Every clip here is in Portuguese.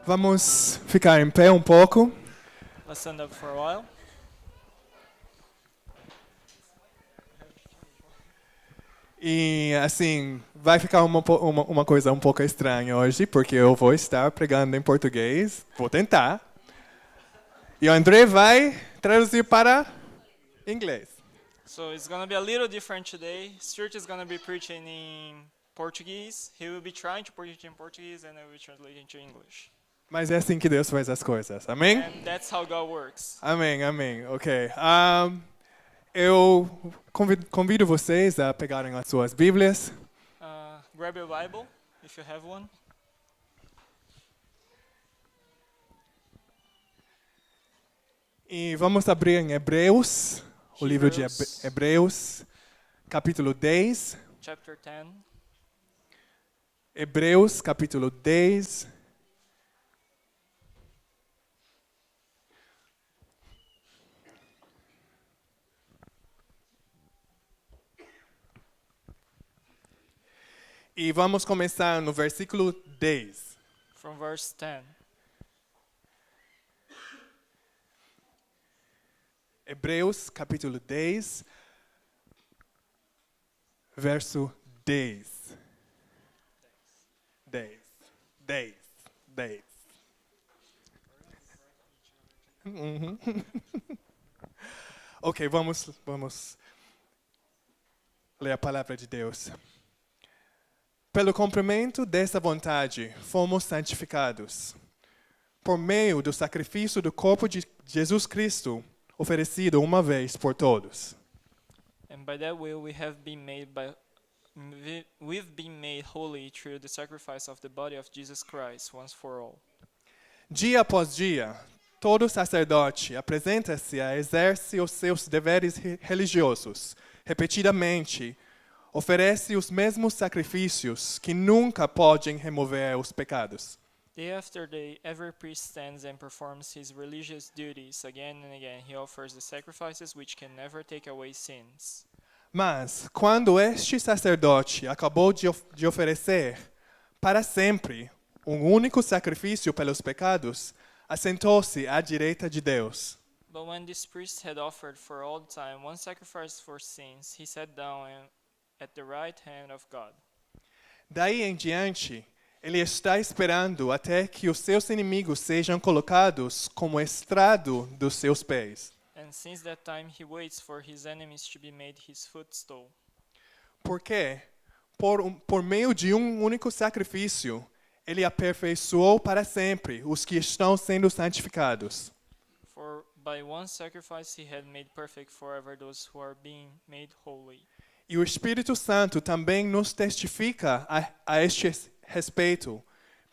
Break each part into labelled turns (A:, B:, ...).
A: Vamos ficar em pé um pouco.
B: Let's stand up for a while.
A: E assim, vai ficar uma coisa um pouco estranha hoje, porque eu vou estar pregando em português. Vou tentar. E o André vai traduzir para inglês.
B: So it's going to be a little different today. Stuart is going to be preaching in Portuguese. He will be trying to preach in Portuguese and I will be translating to English.
A: Mas é assim que Deus faz as coisas. Amém?
B: And that's how God works.
A: Amém, amém. Ok. Eu convido vocês a pegarem as suas Bíblias.
B: Grab your Bible if you have one.
A: E vamos abrir em Hebreus, o livro de
B: Hebreus.
A: Hebreus, capítulo 10.
B: Chapter 10.
A: Hebreus, capítulo 10. E vamos começar no versículo 10.
B: From verse 10.
A: Hebreus, capítulo 10, verso 10. 10. 10. 10. Uhum. Ok, vamos ler a palavra de Deus. Pelo cumprimento dessa vontade, fomos santificados, por meio do sacrifício do corpo de Jesus Cristo, oferecido uma vez por todos.
B: And by that will we've been made holy through the sacrifice of the body of Jesus Christ once for all.
A: Dia após dia, todo sacerdote apresenta-se a exercer os seus deveres religiosos, repetidamente, oferece os mesmos sacrifícios que nunca podem remover os pecados.
B: Day after day, every priest stands and performs his religious duties. Again and again, he offers the sacrifices which can never take away sins.
A: Mas, quando este sacerdote acabou de oferecer para sempre um único sacrifício pelos pecados, assentou-se à direita de Deus.
B: But when this priest had offered for all time one sacrifice for sins, he sat down at the right hand of God.
A: Daí em diante, ele está esperando até que os seus inimigos sejam colocados como estrado dos seus pés.
B: And since that time he waits for his enemies to be made his footstool.
A: Porque, por meio de um único sacrifício, ele aperfeiçoou para sempre os que estão sendo santificados.
B: For by one sacrifice he had made perfect forever those who are being made holy.
A: E o Espírito Santo também nos testifica a este respeito.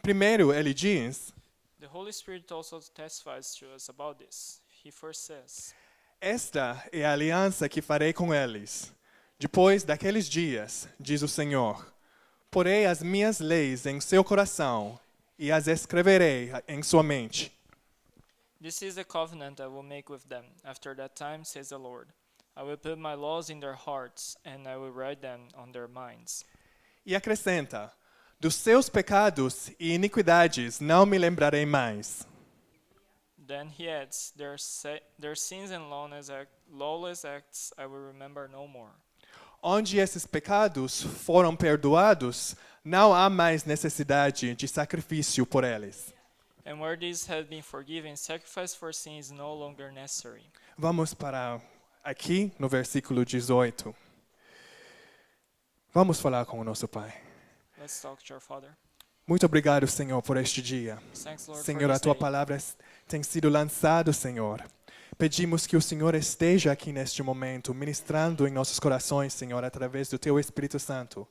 A: Primeiro, ele diz:
B: The Holy Spirit also testifies to us about this. He first says,
A: esta é a aliança que farei com eles. Depois daqueles dias, diz o Senhor, porei as minhas leis em seu coração e as escreverei em sua mente.
B: This is the covenant I will make with them. After that time, says the Lord, I will put my laws in their hearts, and I will write them on their minds.
A: E acrescenta: dos seus pecados e iniquidades não me lembrarei mais.
B: Then he adds, their sins and lawless acts I will remember no more.
A: Onde esses pecados foram perdoados, não há mais necessidade de sacrifício por eles.
B: And where these have been forgiven, sacrifice for sin is no longer necessary.
A: Vamos para aqui no versículo 18. Vamos falar com o nosso Pai.
B: Let's talk to our Father.
A: Muito obrigado, Senhor, por este dia.
B: Thanks, Lord,
A: Senhor,
B: for
A: a
B: this
A: Tua
B: day.
A: palavra tem sido lançada, Senhor. Pedimos que o Senhor esteja aqui neste momento, ministrando em nossos corações, Senhor, através do Teu Espírito Santo.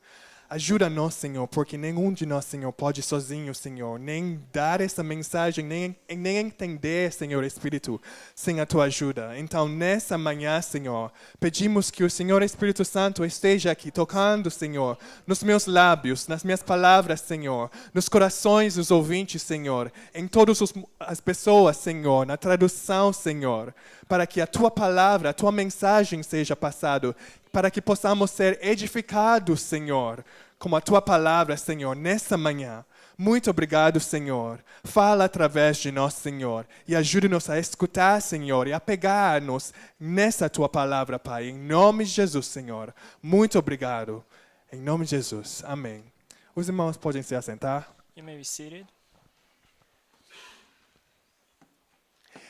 A: Ajuda-nos, Senhor, porque nenhum de nós, Senhor, pode sozinho, Senhor, nem dar essa mensagem, nem entender, Senhor Espírito, sem a Tua ajuda. Então, nessa manhã, Senhor, pedimos que o Senhor Espírito Santo esteja aqui, tocando, Senhor, nos meus lábios, nas minhas palavras, Senhor, nos corações dos ouvintes, Senhor, em todas as pessoas, Senhor, na tradução, Senhor, para que a Tua palavra, a Tua mensagem seja passada, para que possamos ser edificados, Senhor, com a tua palavra, Senhor, nessa manhã. Muito obrigado, Senhor. Fala através de nós, Senhor, e ajude-nos a escutar, Senhor, e a pegar-nos nessa tua palavra, Pai. Em nome de Jesus, Senhor. Muito obrigado. Em nome de Jesus. Amém. Os irmãos podem se assentar.
B: You may be seated.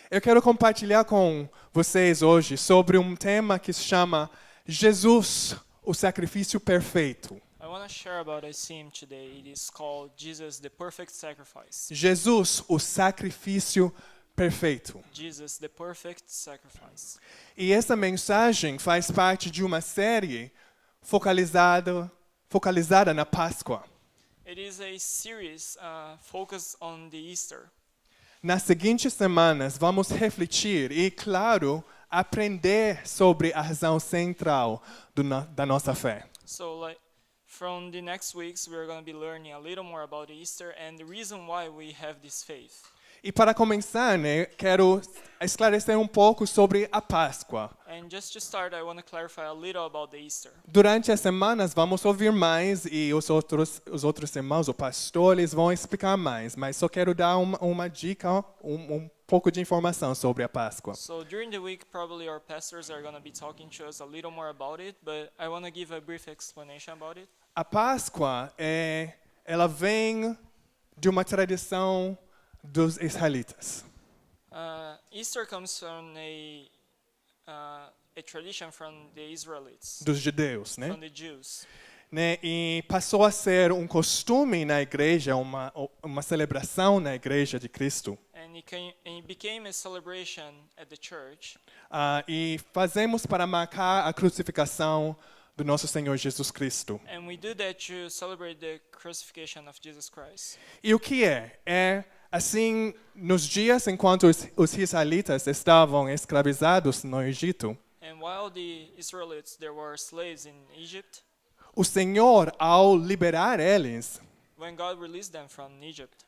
A: Eu quero compartilhar com vocês hoje sobre um tema que se chama Jesus, o sacrifício perfeito.
B: I want to share about a theme today. It is called Jesus, the perfect sacrifice.
A: Jesus, o sacrifício perfeito.
B: Jesus, the perfect sacrifice.
A: E essa mensagem faz parte de uma série focalizada na Páscoa.
B: It is a series focused on the Easter.
A: Nas seguintes semanas, vamos refletir e, claro, aprender sobre a razão central da nossa fé.
B: So, from the next weeks, we're going to be learning a little more about Easter and the reason why we have this faith.
A: E para começar, quero esclarecer um pouco sobre a Páscoa.
B: And just to start, I want to clarify a little about the Easter.
A: Durante as semanas vamos ouvir mais e os outros irmãos, os pastores, vão explicar mais. Mas só quero dar uma dica, um pouco de informação sobre a Páscoa.
B: So during the week, probably our pastors are going to be talking to us a little more about it, but I want to give a brief explanation about it.
A: A Páscoa ela vem de uma tradição dos israelitas.
B: Easter comes from a tradition from the Israelites,
A: Dos judeus, né?
B: from the Jews.
A: E passou a ser um costume na igreja, uma celebração na igreja de Cristo.
B: And it became a celebration at the church.
A: E fazemos para marcar a crucificação do nosso Senhor Jesus Cristo.
B: And we do that to celebrate the crucifixion of Jesus Christ.
A: E o que é? É assim, nos dias enquanto os israelitas estavam escravizados no Egito,
B: And while the Israelites, there were slaves in Egypt,
A: o Senhor, ao liberar eles,
B: when God released them from Egypt,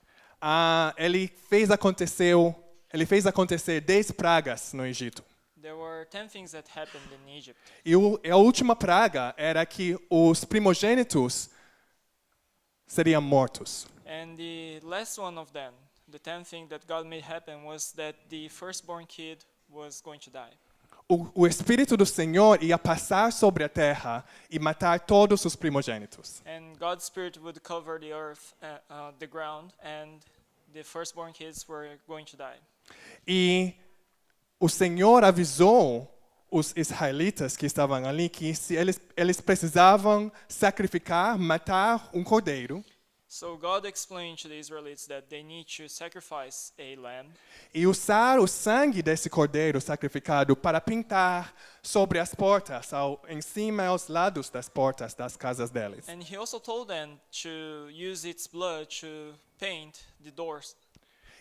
A: ele fez acontecer 10 pragas no Egito.
B: there were 10 things that happened in Egypt.
A: E a última praga era que os primogênitos seriam mortos.
B: And the last one of them, the 10th thing that God made happen was that the firstborn kid was going to die.
A: O Espírito do Senhor ia passar sobre a terra e matar todos os primogênitos.
B: And God's Spirit would cover the earth, the ground, and the firstborn kids were going to die.
A: E o Senhor avisou os israelitas que estavam ali que se eles precisavam sacrificar, matar um cordeiro.
B: So God explained to the Israelites that they need to sacrifice a lamb
A: E usar o sangue desse cordeiro sacrificado para pintar sobre as portas, em cima e aos lados das portas das casas deles.
B: and he also told them to use its blood to paint the doors.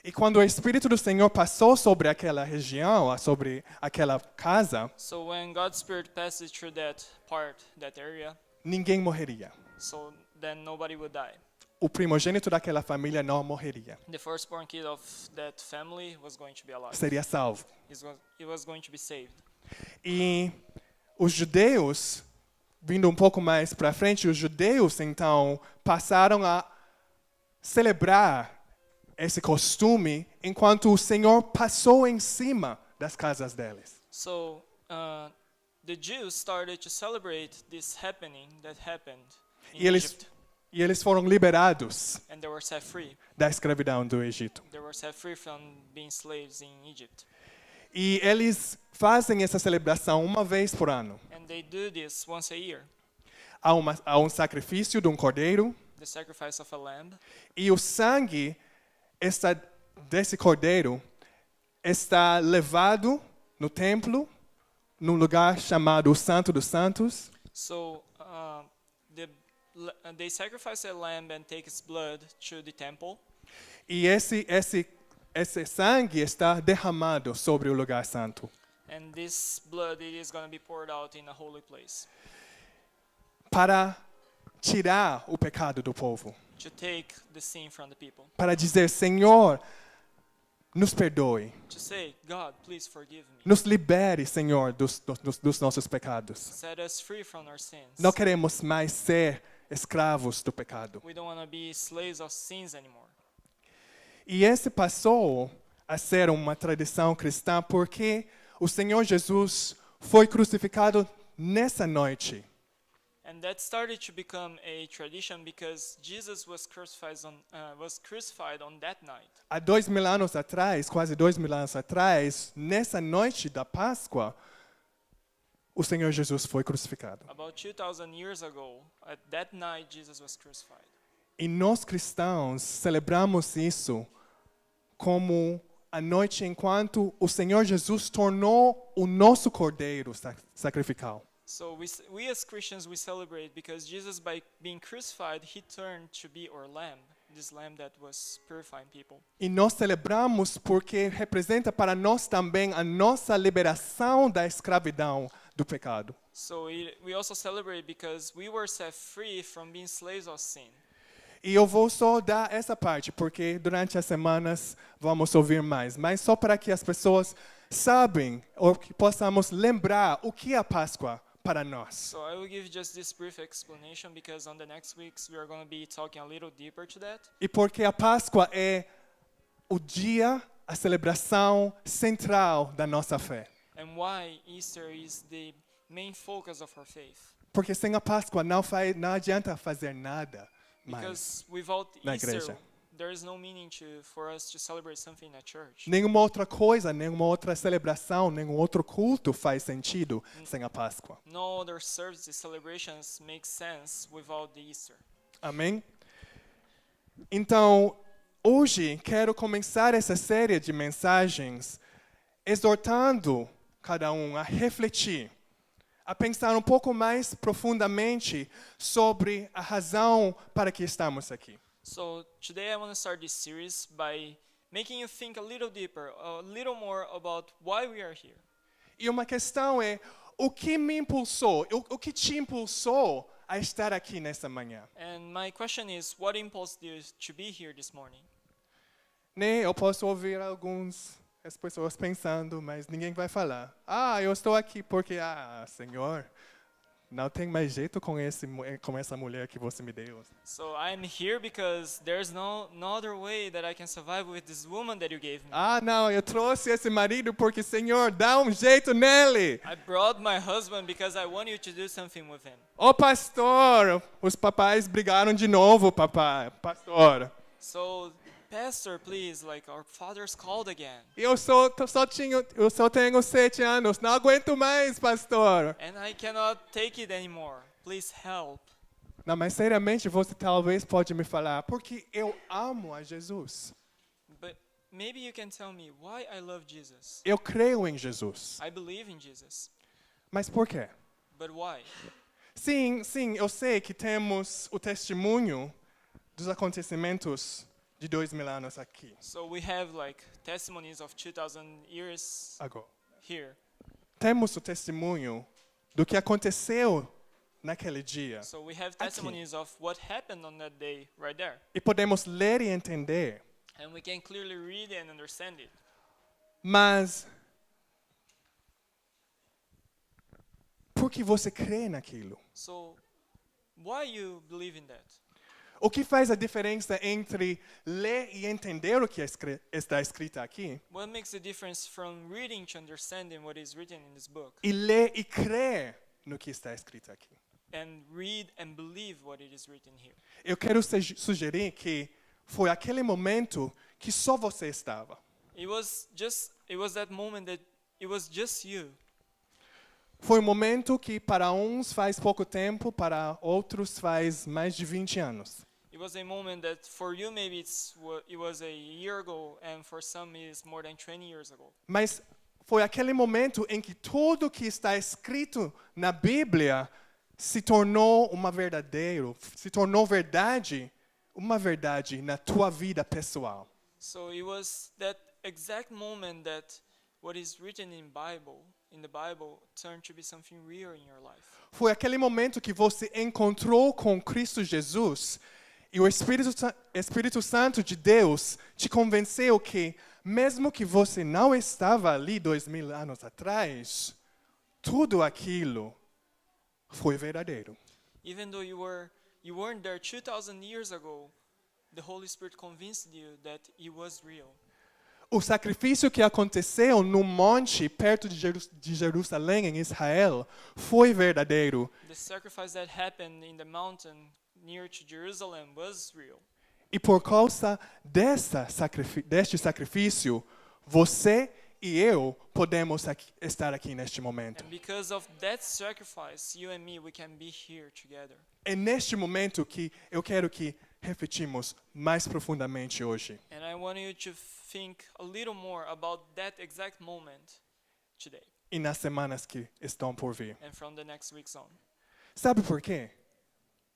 A: E quando o Espírito do Senhor passou sobre aquela região, sobre aquela casa,
B: So when God's Spirit passes through that part, that area,
A: ninguém morreria.
B: so then nobody would die.
A: O primogênito daquela família não morreria.
B: The firstborn kid of that family was going to be alive.
A: Seria salvo.
B: He was going to be saved.
A: E os judeus, vindo um pouco mais para frente, os judeus então passaram a celebrar esse costume enquanto o Senhor passou em cima das casas deles.
B: So the Jews started to celebrate this happening that happened in Egypt,
A: E eles foram liberados
B: and they were set free.
A: da escravidão do Egito.
B: They were set free from being slaves in Egypt.
A: E eles fazem essa celebração uma vez por ano.
B: And they do this once a year,
A: Há um sacrifício de um cordeiro
B: the sacrifice of a lamb.
A: e o sangue desse cordeiro está levado no templo, num lugar chamado o Santo dos Santos.
B: So they sacrifice a lamb and take its blood to the temple.
A: E esse sangue está derramado sobre o lugar santo.
B: And this blood, it is going to be poured out in a holy place
A: Para tirar o pecado do povo.
B: to take the sin from the people.
A: Para dizer, Senhor, nos perdoe.
B: To say, God, please forgive me.
A: Nos libere, Senhor, dos nossos pecados.
B: Set us free from our sins.
A: Não queremos mais ser escravos do pecado.
B: We don't want to be slaves of sins anymore.
A: E esse passou a ser uma tradição cristã porque o Senhor Jesus foi crucificado nessa noite.
B: And that started to become a tradition because Jesus was crucified on that night.
A: Há 2.000 anos atrás, quase 2.000 anos atrás, nessa noite da Páscoa, o Senhor Jesus foi crucificado.
B: About 2,000 years ago, at that night, Jesus was crucified.
A: E nós cristãos celebramos isso como a noite enquanto o Senhor Jesus tornou o nosso cordeiro sacrificial.
B: So we as Christians, we celebrate because Jesus, by being crucified, he turned to be our lamb, this lamb that was purifying people.
A: E nós celebramos porque representa para nós também a nossa liberação da escravidão do pecado.
B: So we also celebrate because we were set free from being slaves of sin.
A: E eu vou só dar essa parte, porque durante as semanas vamos ouvir mais. Mas só para que as pessoas sabem, ou que possamos lembrar o que é a Páscoa para nós.
B: So I will give just this brief explanation because on the next weeks we are going to be talking a little deeper to that.
A: E porque a Páscoa é o dia, a celebração central da nossa fé.
B: And why Easter is the main focus of our faith.
A: Porque sem a Páscoa não adianta fazer nada mais.
B: Because without
A: na
B: Easter,
A: igreja.
B: there is no meaning for us to celebrate something at church.
A: Nenhuma outra coisa, nenhuma outra celebração, nenhum outro culto faz sentido sem a Páscoa.
B: No other services, celebrations make sense without the Easter.
A: Amém? Então, hoje quero começar essa série de mensagens exortando cada um a refletir, a pensar um pouco mais profundamente sobre a razão para que estamos aqui.
B: So today I want to start this series by making you think a little deeper, a little more about why we are here.
A: E uma questão é, o que me impulsou, o que te impulsou a estar aqui nessa manhã?
B: And my question is, what impulsed you to be here this morning?
A: Né? Eu posso ouvir as pessoas pensando, mas ninguém vai falar. Eu estou aqui porque, Senhor, não tem mais jeito com essa mulher que você me deu.
B: So I'm here because there's no other way that I can survive with this woman that you gave me.
A: Não, eu trouxe esse marido porque, Senhor, dá um jeito nele.
B: I brought my husband because I want you to do something with him.
A: Pastor, os papais brigaram de novo, pastor.
B: So, Pastor, please, like our father's called again.
A: Eu só tenho 7 anos, não aguento mais, pastor.
B: And I cannot take it anymore. Please help.
A: Não, mas seriamente você talvez pode me falar, porque eu amo a Jesus.
B: But maybe you can tell me why I love Jesus.
A: Eu creio em Jesus.
B: I believe in Jesus.
A: Mas por quê?
B: But why?
A: Sim, eu sei que temos o testemunho dos acontecimentos de 2.000 anos aqui.
B: So we have like testimonies of 2,000 years
A: Agora.
B: here.
A: Temos o testemunho do que aconteceu naquele dia.
B: So we have testimonies of what happened on that day right there.
A: E podemos ler e entender.
B: And we can clearly read and understand it.
A: Mas por que você crê naquilo?
B: So why you believe in that?
A: O que faz a diferença entre ler e entender o que está escrito aqui
B: What makes the difference from reading to understanding what is written in this book?
A: e ler e crer no que está escrito aqui?
B: And read and believe what it is written here.
A: Eu quero sugerir que foi aquele momento que só você estava.
B: It was that moment that it was just you.
A: Foi um momento que para uns faz pouco tempo, para outros faz mais de 20 anos.
B: It was a moment that for you maybe it was a year ago and for some it is more than 20 years ago.
A: Mas foi aquele momento em que tudo que está escrito na Bíblia se tornou se tornou verdade, uma verdade na tua vida pessoal.
B: So it was that exact moment that what is written in the Bible turned to be something real in your life.
A: Foi aquele momento que você encontrou com Cristo Jesus e o Espírito Santo de Deus te convenceu que, mesmo que você não estava ali 2.000 anos atrás, tudo aquilo foi verdadeiro.
B: Even though you were you weren't there 2,000 years ago, the Holy Spirit convinced you that He was real.
A: O sacrifício que aconteceu no monte perto de Jerusalém, em Israel, foi verdadeiro.
B: The sacrifice that happened in the mountain near to Jerusalem was real.
A: E por causa deste sacrifício, você e eu podemos estar aqui neste momento.
B: And because of that sacrifice, you and me, we can be here together.
A: É neste momento que eu quero que refletimos mais profundamente hoje.
B: And I want you to think a little more about that exact moment today
A: E nas semanas que estão por vir.
B: and from the next weeks on.
A: Sabe por quê?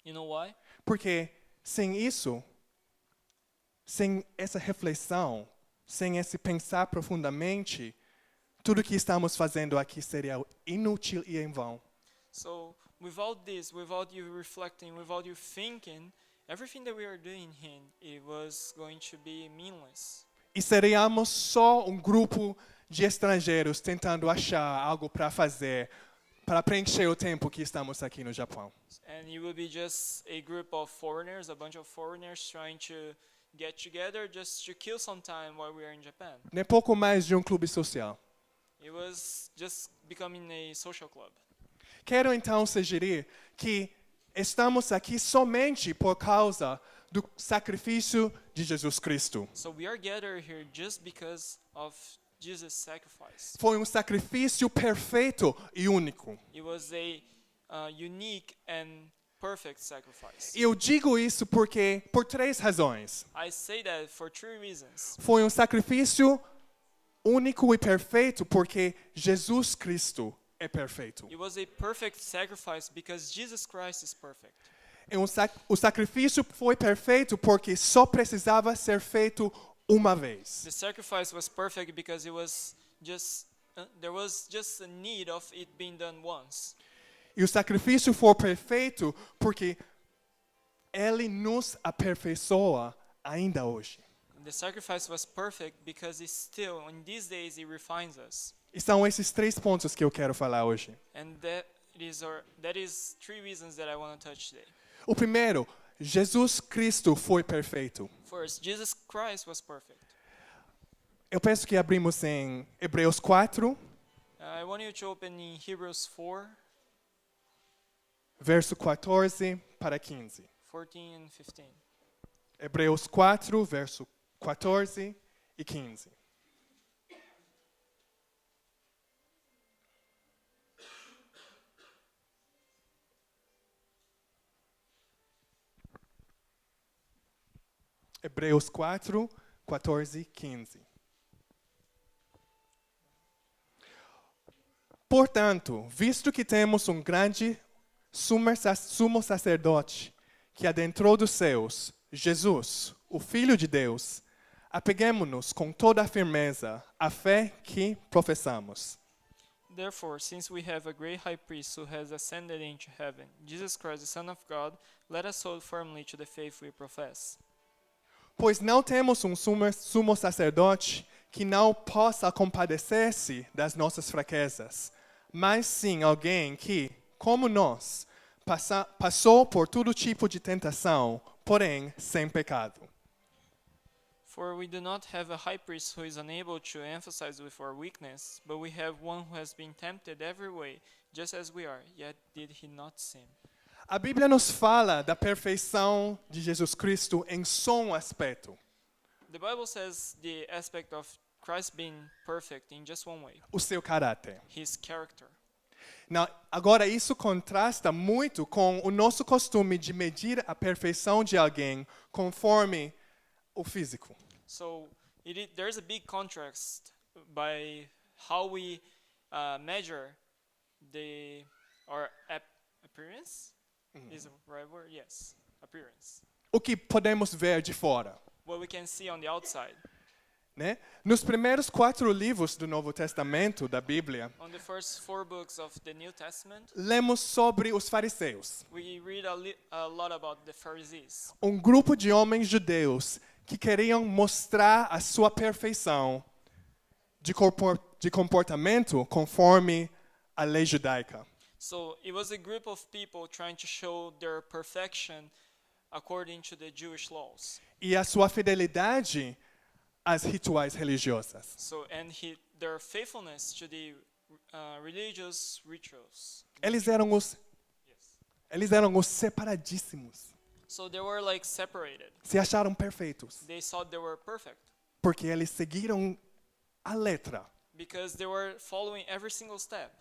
B: You know why?
A: Porque sem isso, sem essa reflexão, sem esse pensar profundamente, tudo que estamos fazendo aqui seria inútil e em vão.
B: So without this, without you reflecting, without you thinking, everything that we are doing here, it was going to be meaningless.
A: E seríamos só um grupo de estrangeiros tentando achar algo para fazer, para preencher o tempo que estamos aqui no Japão.
B: And you will be just a group of foreigners, a bunch of foreigners trying to get together just to kill some time while we are in Japan.
A: Nem pouco mais de um clube social.
B: It was just becoming a social club.
A: Quero então sugerir que estamos aqui somente por causa do sacrifício de Jesus Cristo.
B: So we are gathered here just because of Jesus' sacrifice.
A: Foi um sacrifício perfeito e único.
B: It was a unique and perfect sacrifice.
A: E eu digo isso porque por três razões.
B: I say that for three reasons.
A: Foi um sacrifício único e perfeito porque Jesus Cristo é perfeito.
B: It was a perfect sacrifice because Jesus Christ is perfect.
A: E o sacrifício foi perfeito porque só precisava ser feito uma vez.
B: The sacrifice was perfect because it was just there was just a need of it being done once.
A: E o sacrifício foi perfeito porque ele nos aperfeiçoa ainda hoje.
B: The sacrifice was perfect because it's still, in these days, it refines us.
A: E são esses três pontos que eu quero falar hoje.
B: And that is three reasons that I want to touch today.
A: O primeiro, Jesus Cristo foi perfeito.
B: First, Jesus Christ was perfect.
A: Eu penso que abrimos em Hebreus 4,
B: I want you to open in Hebrews 4,
A: verso 14 para 15.
B: 14 and 15.
A: Hebreus 4, verso 14 e 15. Hebreus 4, 14 e 15. Portanto, visto que temos um grande sumo sacerdote que adentrou dos céus, Jesus, o Filho de Deus, apeguemo-nos com toda a firmeza à fé que professamos.
B: Therefore, since we have a great high priest who has ascended into heaven, Jesus Christ, the Son of God, let us hold firmly to the faith we profess.
A: Pois não temos um sumo sacerdote que não possa compadecer-se das nossas fraquezas, mas sim alguém que, como nós, passou por todo tipo de tentação, porém sem pecado.
B: For we do not have a high priest who is unable to emphasize with our weakness, but we have one who has been tempted every way, just as we are, yet did he not sin.
A: A Bíblia nos fala da perfeição de Jesus Cristo em só um aspecto,
B: The Bible says the aspect of Christ being perfect in just one way,
A: o seu caráter.
B: his character.
A: Agora, isso contrasta muito com o nosso costume de medir a perfeição de alguém conforme o físico.
B: So there's a big contrast by how we measure our appearance. Is the right word? Yes, appearance.
A: O que podemos ver de fora.
B: What we can see on the outside.
A: Né? Nos primeiros 4 livros do Novo Testamento da Bíblia,
B: On the first 4 books of the New Testament,
A: lemos sobre os fariseus,
B: we read a lot about the Pharisees.
A: um grupo de homens judeus que queriam mostrar a sua perfeição de comportamento conforme a lei judaica.
B: So it was a group of people trying to show their perfection according to the Jewish laws.
A: e a sua fidelidade às rituais religiosas.
B: So their faithfulness to the religious rituals.
A: Eles eram os
B: Yes.
A: Eles eram os separadíssimos.
B: So they were like separated.
A: Se acharam perfeitos,
B: They thought they were perfect
A: porque eles seguiram a letra.
B: because they were following every single step.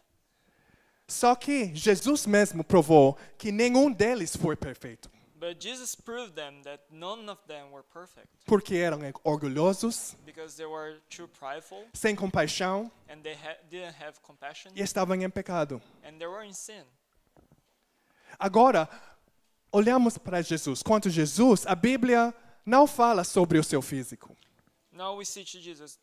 A: Só que Jesus mesmo provou que nenhum deles foi perfeito,
B: But Jesus proved them that none of them were perfect
A: porque eram orgulhosos,
B: because they were too prideful
A: sem compaixão
B: and they didn't have compassion
A: e estavam em pecado.
B: and they were in sin.
A: Agora, olhamos para Jesus. Quanto a Jesus, a Bíblia não fala sobre o seu físico.
B: Now we see to Jesus.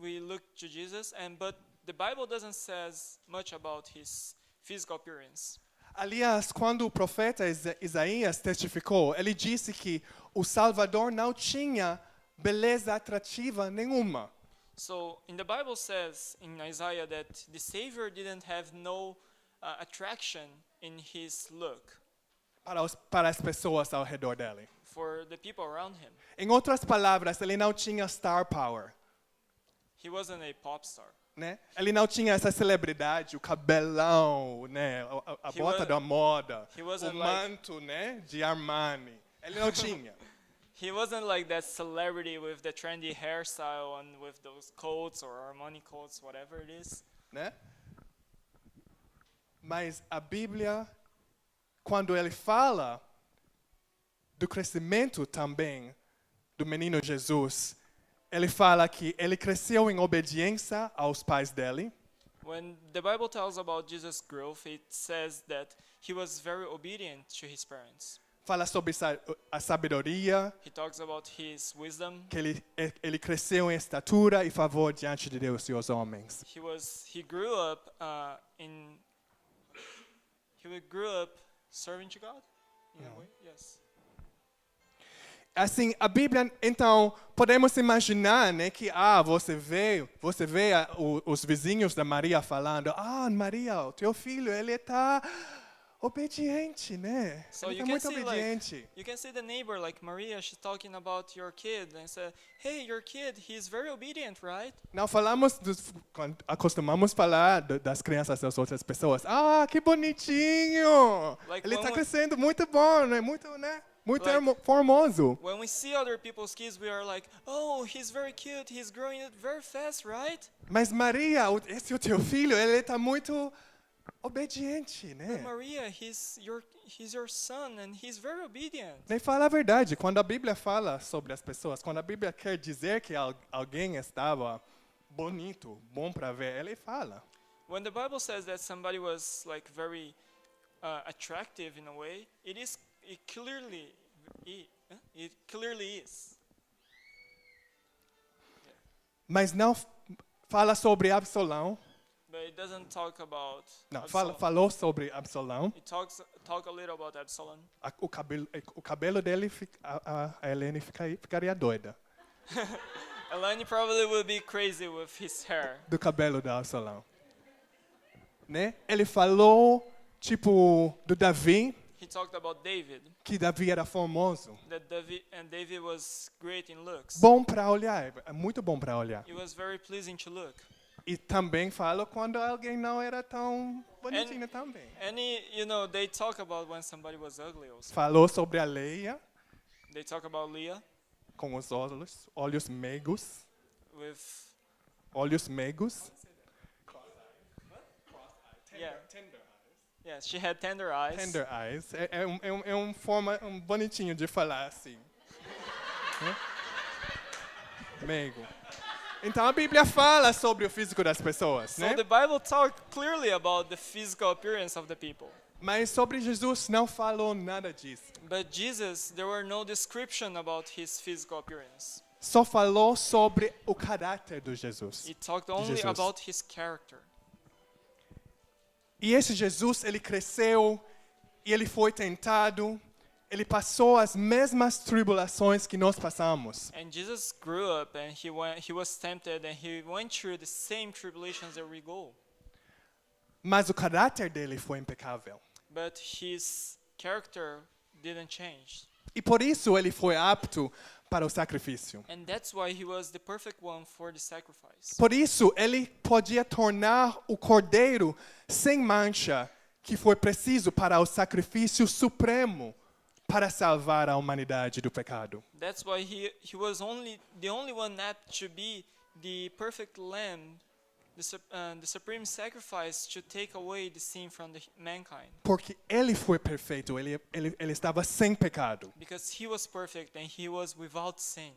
B: We look to Jesus, but the Bible doesn't says much about his physical appearance.
A: Aliás, quando o profeta Isaías testificou, ele disse que o Salvador não tinha beleza atrativa nenhuma.
B: So in the Bible says in Isaiah that the Savior didn't have no attraction in his look
A: Para as pessoas ao redor dele.
B: for the people around him.
A: Em outras palavras, ele não tinha star power,
B: He wasn't a pop star.
A: né? Ele não tinha essa celebridade, o cabelão, né? A
B: He
A: bota
B: was-
A: da moda,
B: he
A: o
B: wasn't
A: manto, né? De Armani. Ele não tinha.
B: He wasn't like that celebrity with the trendy hairstyle and with those coats or Armani coats, whatever it is.
A: Né? Mas a Bíblia, quando ele fala do crescimento também do menino Jesus, ele fala que ele cresceu em obediência aos pais dele,
B: When the Bible tells about Jesus' growth, it says that he was very obedient to his parents.
A: fala sobre a sabedoria,
B: He talks about his wisdom.
A: que ele cresceu em estatura e favor diante de Deus e os homens.
B: He grew up serving to God in a way. Yes.
A: Assim, a Bíblia, então, podemos imaginar, né, que você vê os vizinhos da Maria falando, Maria, o teu filho, ele está obediente, né?
B: So
A: Ele
B: you
A: está
B: can
A: muito
B: see
A: obediente.
B: you can see the neighbor like Maria, she's talking about your kid and said, "Hey, your kid, he's very obedient, right?"
A: Não falamos, acostumamos falar das crianças das outras pessoas. Que bonitinho!
B: Like
A: Ele
B: when
A: está
B: we-
A: crescendo muito bom, né? Muito
B: Like-
A: formoso.
B: When we see other people's kids, we are like, "Oh, he's very cute. He's growing it very fast, right?"
A: Mas Maria, esse é o teu filho, ele está muito obediente,
B: But
A: né?
B: Maria, he's your son and he's very obedient.
A: Nem fala a verdade. Quando a Bíblia fala sobre as pessoas, quando a Bíblia quer dizer que alguém estava bonito, bom para ver, ele fala.
B: When the Bible says that somebody was like very attractive in a way, it clearly is.
A: Mas não fala sobre Absalão.
B: But it doesn't talk about
A: Não,
B: Absalom.
A: falou sobre Absalão.
B: It talk a little about Absalom.
A: O cabelo dele, a Helene ficaria doida
B: Eleni probably will be crazy with his hair.
A: do cabelo da Absalão. Né? Ele falou, tipo, do Davi,
B: He talked about David,
A: que Davi era formoso.
B: that David was great in looks.
A: Bom para olhar, é muito bom para olhar.
B: It was very pleasing to look.
A: E também falo quando alguém não era tão bonitinho também.
B: They talk about when somebody was ugly also.
A: Falou sobre a Leia,
B: They talk about Leah
A: com os olhos meigos.
B: with
A: Olhos meigos.
B: yeah, she had tender eyes.
A: Tender eyes. É um bonitinho de falar assim. Né? Meigo. Então a Bíblia fala sobre o físico das pessoas,
B: So
A: né?
B: the Bible talked clearly about the physical appearance of the people.
A: Mas sobre Jesus não falou nada disso.
B: But Jesus, there were no description about his physical appearance.
A: Só falou sobre o caráter de Jesus.
B: It talked only
A: Jesus.
B: about his character.
A: E esse Jesus, ele cresceu e ele foi tentado. Ele passou as mesmas tribulações que nós passamos.
B: And Jesus grew up and he was tempted and he went through the same tribulations that we go.
A: mas o caráter dele foi impecável.
B: but his character didn't change.
A: E por isso ele foi apto para o sacrifício.
B: And that's why he was the perfect one for the sacrifice.
A: Por isso ele podia tornar o cordeiro sem mancha que foi preciso para o sacrifício supremo para salvar a humanidade do pecado.
B: That's why he was the only one apt to be the perfect lamb, the supreme sacrifice to take away the sin from the mankind.
A: Porque ele foi perfeito, ele estava sem pecado.
B: Because he was perfect and he was without sin.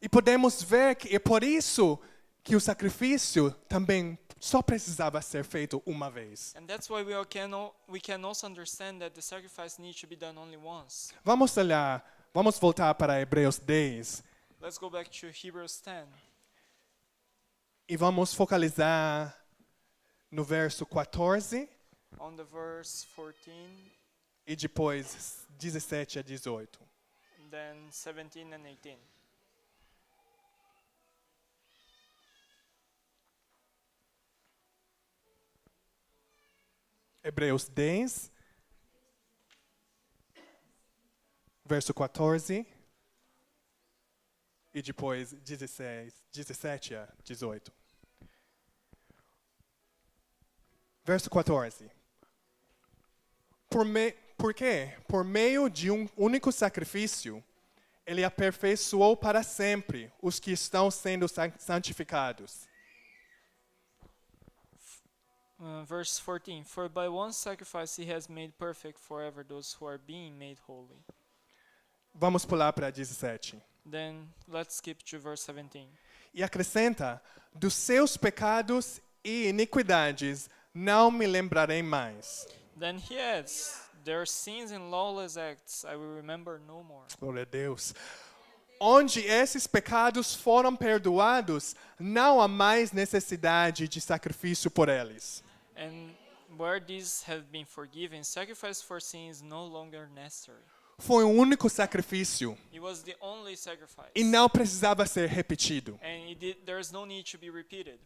A: E podemos ver que é por isso que o sacrifício também só precisava ser feito uma vez.
B: And that's why we can also understand that the sacrifice needs to be done only once.
A: Vamos voltar para Hebreus 10
B: Let's go back to Hebrews 10.
A: e vamos focalizar no verso 14
B: On the verse 14,
A: e depois 17 a 18.
B: then 17 and 18.
A: Hebreus 10, verso 14 e depois 17 a 18. Verso 14. Por quê? Por meio de um único sacrifício, ele aperfeiçoou para sempre os que estão sendo santificados.
B: Verse 14, for by one sacrifice he has made perfect forever those who are being made holy.
A: Vamos pular para 17.
B: Then let's skip to verse 17.
A: E acrescenta, dos seus pecados e iniquidades não me lembrarei mais.
B: Then he adds, their sins and lawless acts I will remember no more.
A: Glória a Deus. Onde esses pecados foram perdoados, não há mais necessidade de sacrifício por eles.
B: And where these have been forgiven, sacrifice for sin is no longer necessary.
A: Foi um único sacrifício
B: It was the only sacrifice.
A: e não precisava ser repetido.
B: And there is no need to be repeated.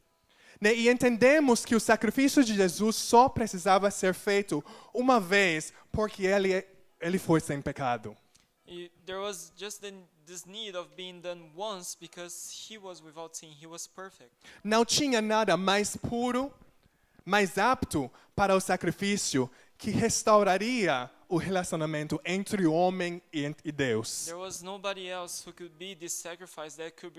A: Né? E entendemos que o sacrifício de Jesus só precisava ser feito uma vez, porque ele foi sem pecado.
B: There was just this need of being done once because he was without sin. He was perfect.
A: Não tinha nada mais puro, mais apto para o sacrifício que restauraria o relacionamento entre o homem e Deus.
B: There was nobody else who could be this sacrifice that could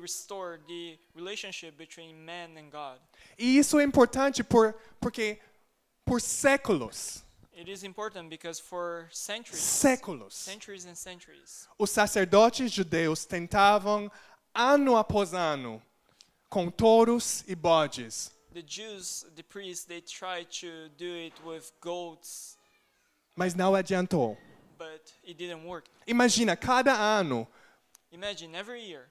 B: restore the relationship between man and God.
A: E isso é importante porque por séculos,
B: It is important because for
A: séculos,
B: centuries and centuries,
A: os sacerdotes judeus tentavam, ano após ano, com touros e bodes,
B: the Jews, the priests, they tried to do it with goats,
A: mas não adiantou.
B: but it didn't work.
A: Imagina, cada ano,
B: Imagine every year,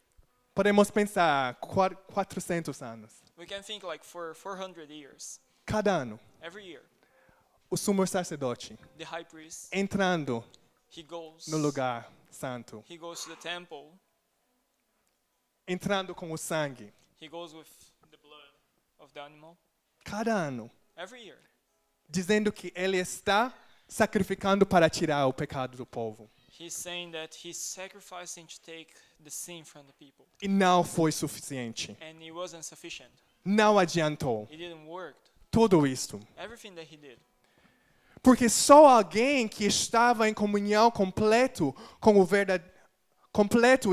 A: podemos pensar 400 anos,
B: we can think like for 400 years,
A: cada ano,
B: every year,
A: o sumo sacerdote
B: the high priest,
A: entrando
B: he goes
A: no lugar santo,
B: to the temple,
A: entrando com o sangue,
B: he goes with the blood of the animal,
A: cada ano,
B: every year,
A: dizendo que ele está sacrificando para tirar o pecado do povo.
B: he's saying that he's sacrificing to take the sin from the people.
A: E não foi suficiente.
B: And it wasn't sufficient.
A: Não adiantou
B: It didn't work.
A: tudo isto.
B: Everything that he did.
A: Porque só alguém que estava em comunhão completo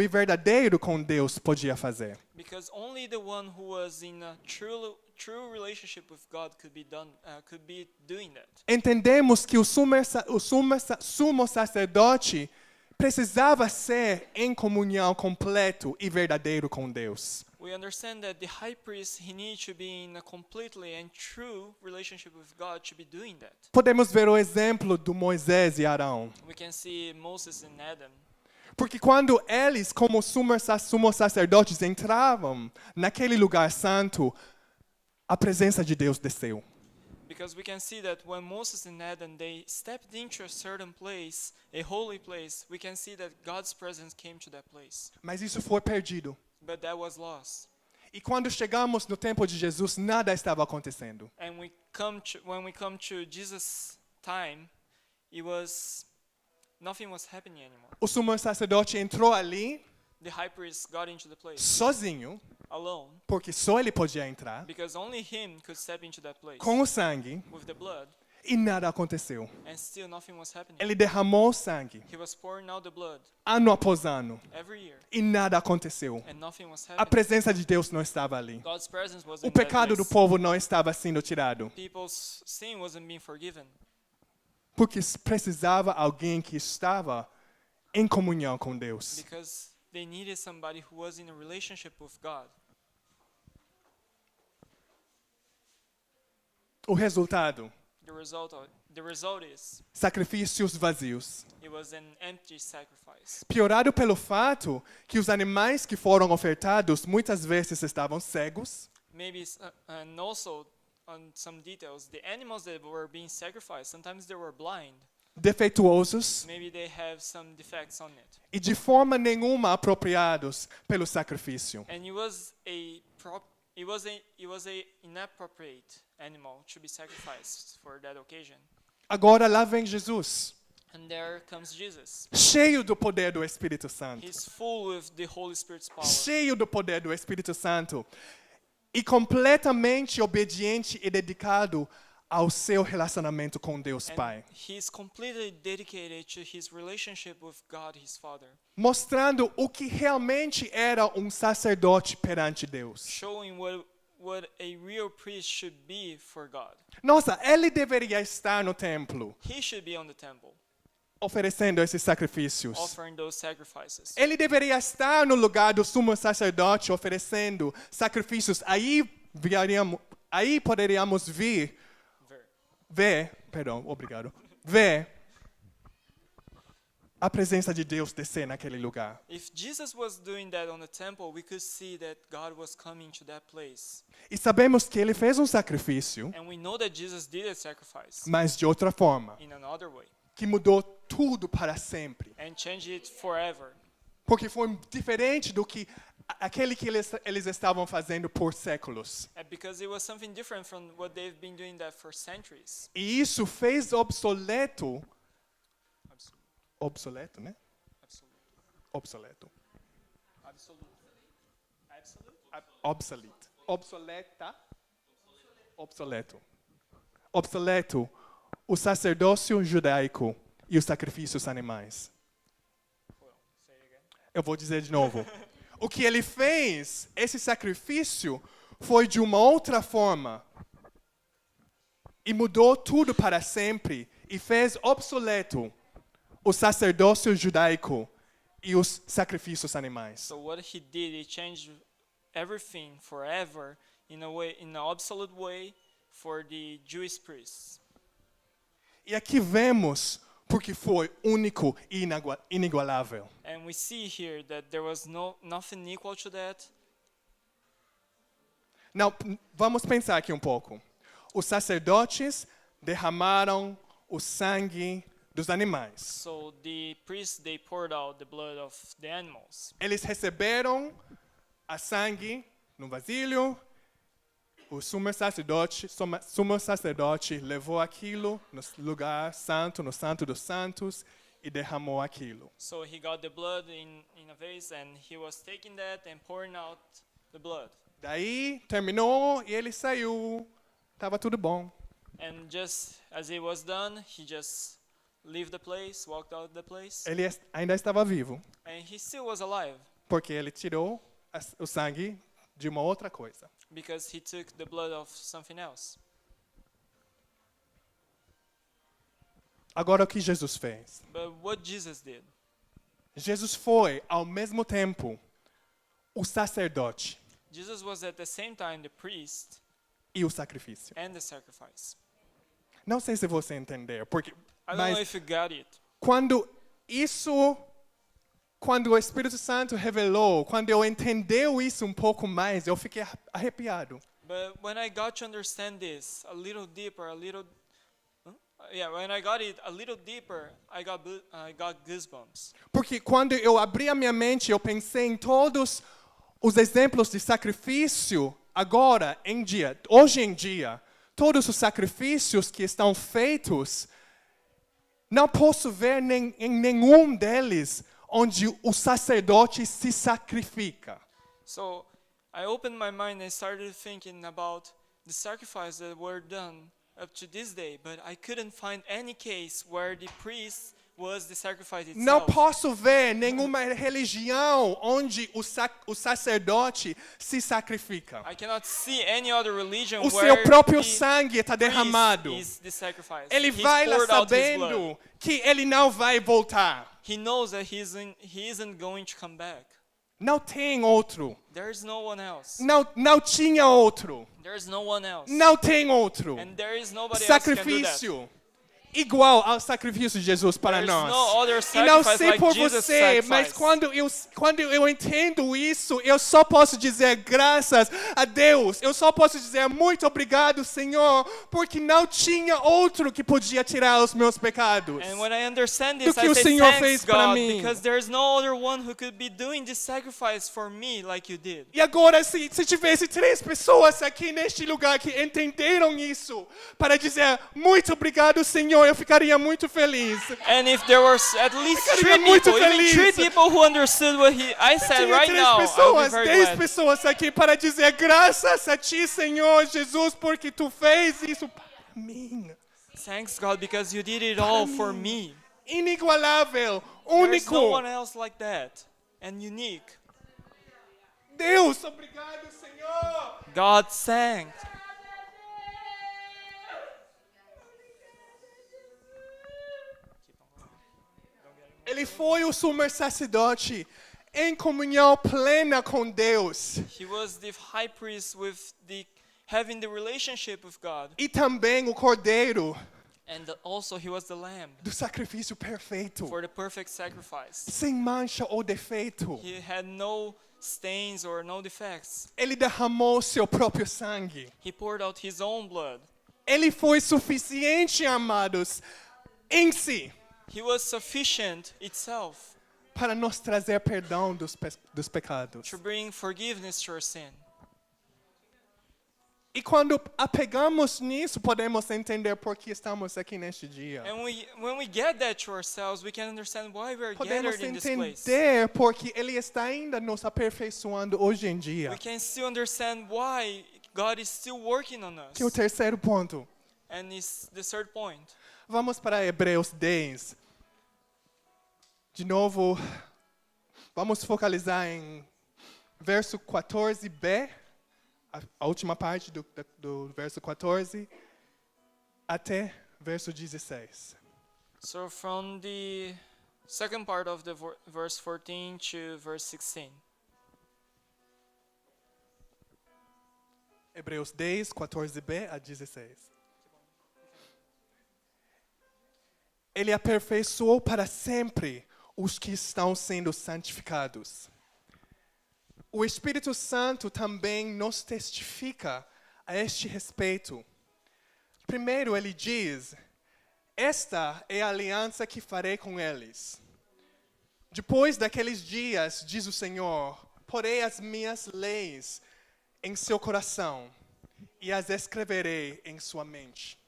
A: e verdadeiro com Deus podia fazer.
B: Because only the one who was in a true relationship with God could be doing that.
A: Entendemos que o sumo sacerdote precisava ser em comunhão completo e verdadeiro com Deus.
B: We understand that the high priest, he needs to be in a completely and true relationship with God to be doing that.
A: Podemos ver o exemplo do Moisés e Arão.
B: We can see Moses and Adam.
A: Porque quando eles, como sumos sacerdotes, entravam naquele lugar santo, a presença de Deus desceu.
B: Because we can see that when Moses and Adam, they stepped into a certain place, a holy place, we can see that God's presence came to that place.
A: Mas isso foi perdido.
B: But that was lost.
A: E quando chegamos no tempo de Jesus, nada estava acontecendo.
B: And when we come to Jesus' time, nothing was happening anymore.
A: O sumo sacerdote entrou ali
B: The high priest got into the place
A: sozinho,
B: alone,
A: porque só ele podia entrar,
B: because only him could step into that place
A: com o sangue,
B: with the blood,
A: e nada aconteceu.
B: and still nothing was happening.
A: Ele derramou sangue,
B: He was pouring out the blood
A: ano após ano,
B: every year,
A: e nada aconteceu.
B: and nothing was
A: A
B: happening.
A: presença de Deus não estava ali.
B: God's presence was
A: O
B: in that
A: pecado do
B: place.
A: povo não estava sendo tirado,
B: People's sin wasn't being forgiven
A: porque precisava alguém que estava em comunhão com Deus.
B: because they needed somebody who was in a relationship with God.
A: O resultado,
B: The result is
A: sacrifícios vazios.
B: it was an empty sacrifice.
A: Piorado pelo fato que os animais que foram ofertados muitas vezes estavam cegos,
B: And also on some details, the animals that were being sacrificed, sometimes they were blind.
A: defeituosos
B: Maybe they have some defects on it.
A: e de forma nenhuma apropriados pelo sacrifício.
B: And it was a inappropriate animal to be sacrificed for that occasion.
A: Agora lá vem Jesus,
B: And there comes Jesus.
A: cheio do poder do Espírito Santo.
B: He's full with the Holy Spirit's power.
A: Cheio do poder do Espírito Santo e completamente obediente e dedicado ao seu relacionamento com Deus Pai,
B: And he's completely dedicated to his relationship with God, his Father,
A: mostrando o que realmente era sacerdote perante Deus.
B: showing what a real priest should be for God.
A: Nossa, ele deveria estar no templo
B: He should be on the temple,
A: oferecendo esses sacrifícios.
B: offering those sacrifices.
A: Ele deveria estar no lugar do sumo sacerdote oferecendo sacrifícios. Aí poderíamos ver a presença de Deus descer naquele lugar.
B: If Jesus was doing that on the temple, we could see that God was coming to that place.
A: E sabemos que ele fez sacrifício,
B: And we know that Jesus did a sacrifice
A: mas de outra forma,
B: in another way
A: que mudou tudo para sempre.
B: and changed it forever.
A: Porque foi diferente do que aquele que eles estavam fazendo por séculos.
B: And because it was something different from what they've been doing that for centuries.
A: E isso fez obsoleto, né?
B: Absolutely.
A: Obsoleto.
B: Absolutely.
A: Obsoleto o sacerdócio judaico e os sacrifícios animais.
B: Say it again.
A: Eu vou dizer de novo. O que ele fez, esse sacrifício, foi de uma outra forma. E mudou tudo para sempre. E fez obsoleto o sacerdócio judaico e os sacrifícios animais.
B: So what he did, he changed everything forever in an obsolete way for the Jewish priests.
A: E aqui vemos porque foi único e inigualável.
B: And we see here that there was nothing equal to that.
A: Não, vamos pensar aqui pouco. Os sacerdotes derramaram o sangue dos animais.
B: So the priests, they poured out the blood of the animals.
A: Eles receberam a sangue no vasilho. O sumo sacerdote levou aquilo no lugar santo, no Santo dos Santos, e derramou aquilo.
B: So he got the blood in a vase and he was taking that and pouring out the blood.
A: Daí terminou e ele saiu. Tava tudo bom.
B: And just as it was done, he just left the place, walked out the place,
A: Ele ainda estava vivo,
B: and he still was alive
A: porque ele tirou o sangue de uma outra coisa.
B: because he took the blood of something else.
A: Agora o que Jesus fez?
B: But what Jesus did,
A: Jesus foi, ao mesmo tempo, o sacerdote
B: Jesus was at the same time the priest
A: e o sacrifício.
B: and the sacrifice.
A: Não sei se você entender, porque
B: I don't know
A: mas
B: if you got it.
A: quando o Espírito Santo revelou, quando eu entendeu isso pouco mais, eu fiquei arrepiado.
B: But when I got to understand this a little deeper, when I got it a little deeper, I got goosebumps.
A: Porque quando eu abri a minha mente, eu pensei em todos os exemplos de sacrifício hoje em dia, todos os sacrifícios que estão feitos, não posso ver em nenhum deles onde o sacerdote se sacrifica.
B: So I opened my mind and started thinking about the sacrifices that were done up to this day, but I couldn't find any case where the priest was the sacrifice
A: Não
B: itself.
A: posso ver nenhuma religião onde o sacerdote se sacrifica.
B: I cannot see any other religion
A: O
B: where
A: seu próprio
B: the
A: sangue está derramado.
B: priest is the sacrifice.
A: Ele
B: He's
A: vai lá
B: poured out his blood.
A: sabendo que ele não vai voltar.
B: He knows that he isn't going to come back.
A: Não tem outro.
B: There is no one else.
A: Não tinha outro.
B: There is no one else.
A: Não tem outro.
B: And there is nobody else who can do that.
A: Sacrifício igual ao sacrifício de Jesus para
B: There's
A: nós.
B: no other
A: E não
B: sacrifice
A: sei
B: like
A: por
B: Jesus'
A: você, mas
B: sacrifice.
A: quando eu entendo isso, eu só posso dizer graças a Deus. Eu só posso dizer muito obrigado, Senhor, porque não tinha outro que podia tirar os meus pecados.
B: And when I understand this,
A: Do que
B: I
A: o
B: say
A: Senhor
B: thanks,
A: fez para
B: God,
A: mim.
B: because there's no other one who could be doing this sacrifice for me like you did.
A: E agora, se tivesse 3 pessoas aqui neste lugar que entenderam isso, para dizer muito obrigado, Senhor, eu ficaria muito feliz.
B: And if there were at least
A: Ficaria
B: 3
A: muito
B: people, even
A: feliz.
B: 3 people who understood what I said
A: Tinha
B: right
A: 3
B: now, I would be
A: pessoas,
B: very
A: 10
B: glad.
A: pessoas aqui para dizer graças a Ti, Senhor Jesus, porque Tu fez isso para mim.
B: Thanks, God, because you did it all for me.
A: Inigualável,
B: There's no one
A: único.
B: else like that. And unique.
A: Deus, obrigado, Senhor.
B: God thanked.
A: Ele foi o sumo sacerdote em comunhão plena com Deus.
B: He was the high priest with having the relationship with God.
A: E também o cordeiro
B: And also he was the lamb
A: do sacrifício perfeito,
B: for the perfect sacrifice.
A: sem mancha ou defeito.
B: He had no stains or no defects.
A: Ele derramou seu próprio sangue.
B: He poured out his own blood.
A: Ele foi suficiente, amados, em si,
B: He was sufficient itself
A: para nos trazer perdão dos pecados.
B: to bring forgiveness to our sin.
A: E quando apegamos nisso, podemos entender por que estamos aqui neste dia.
B: And when we get that to ourselves, we can understand why we are
A: Podemos
B: gathered in this place.
A: entender porque Ele está ainda nos aperfeiçoando hoje em dia.
B: We can still understand why God is still working on us.
A: Que é o terceiro ponto.
B: And it's the third point.
A: Vamos para Hebreus 10. De novo, vamos focalizar em verso 14b, a última parte do verso 14, até verso 16.
B: So from the second part of the verse 14 to verse 16.
A: Hebreus 10, 14b a 16. Ele aperfeiçoou para sempre os que estão sendo santificados. O Espírito Santo também nos testifica a este respeito. Primeiro ele diz: esta é a aliança que farei com eles. Depois daqueles dias, diz o Senhor, porei as minhas leis em seu coração e as escreverei em sua mente.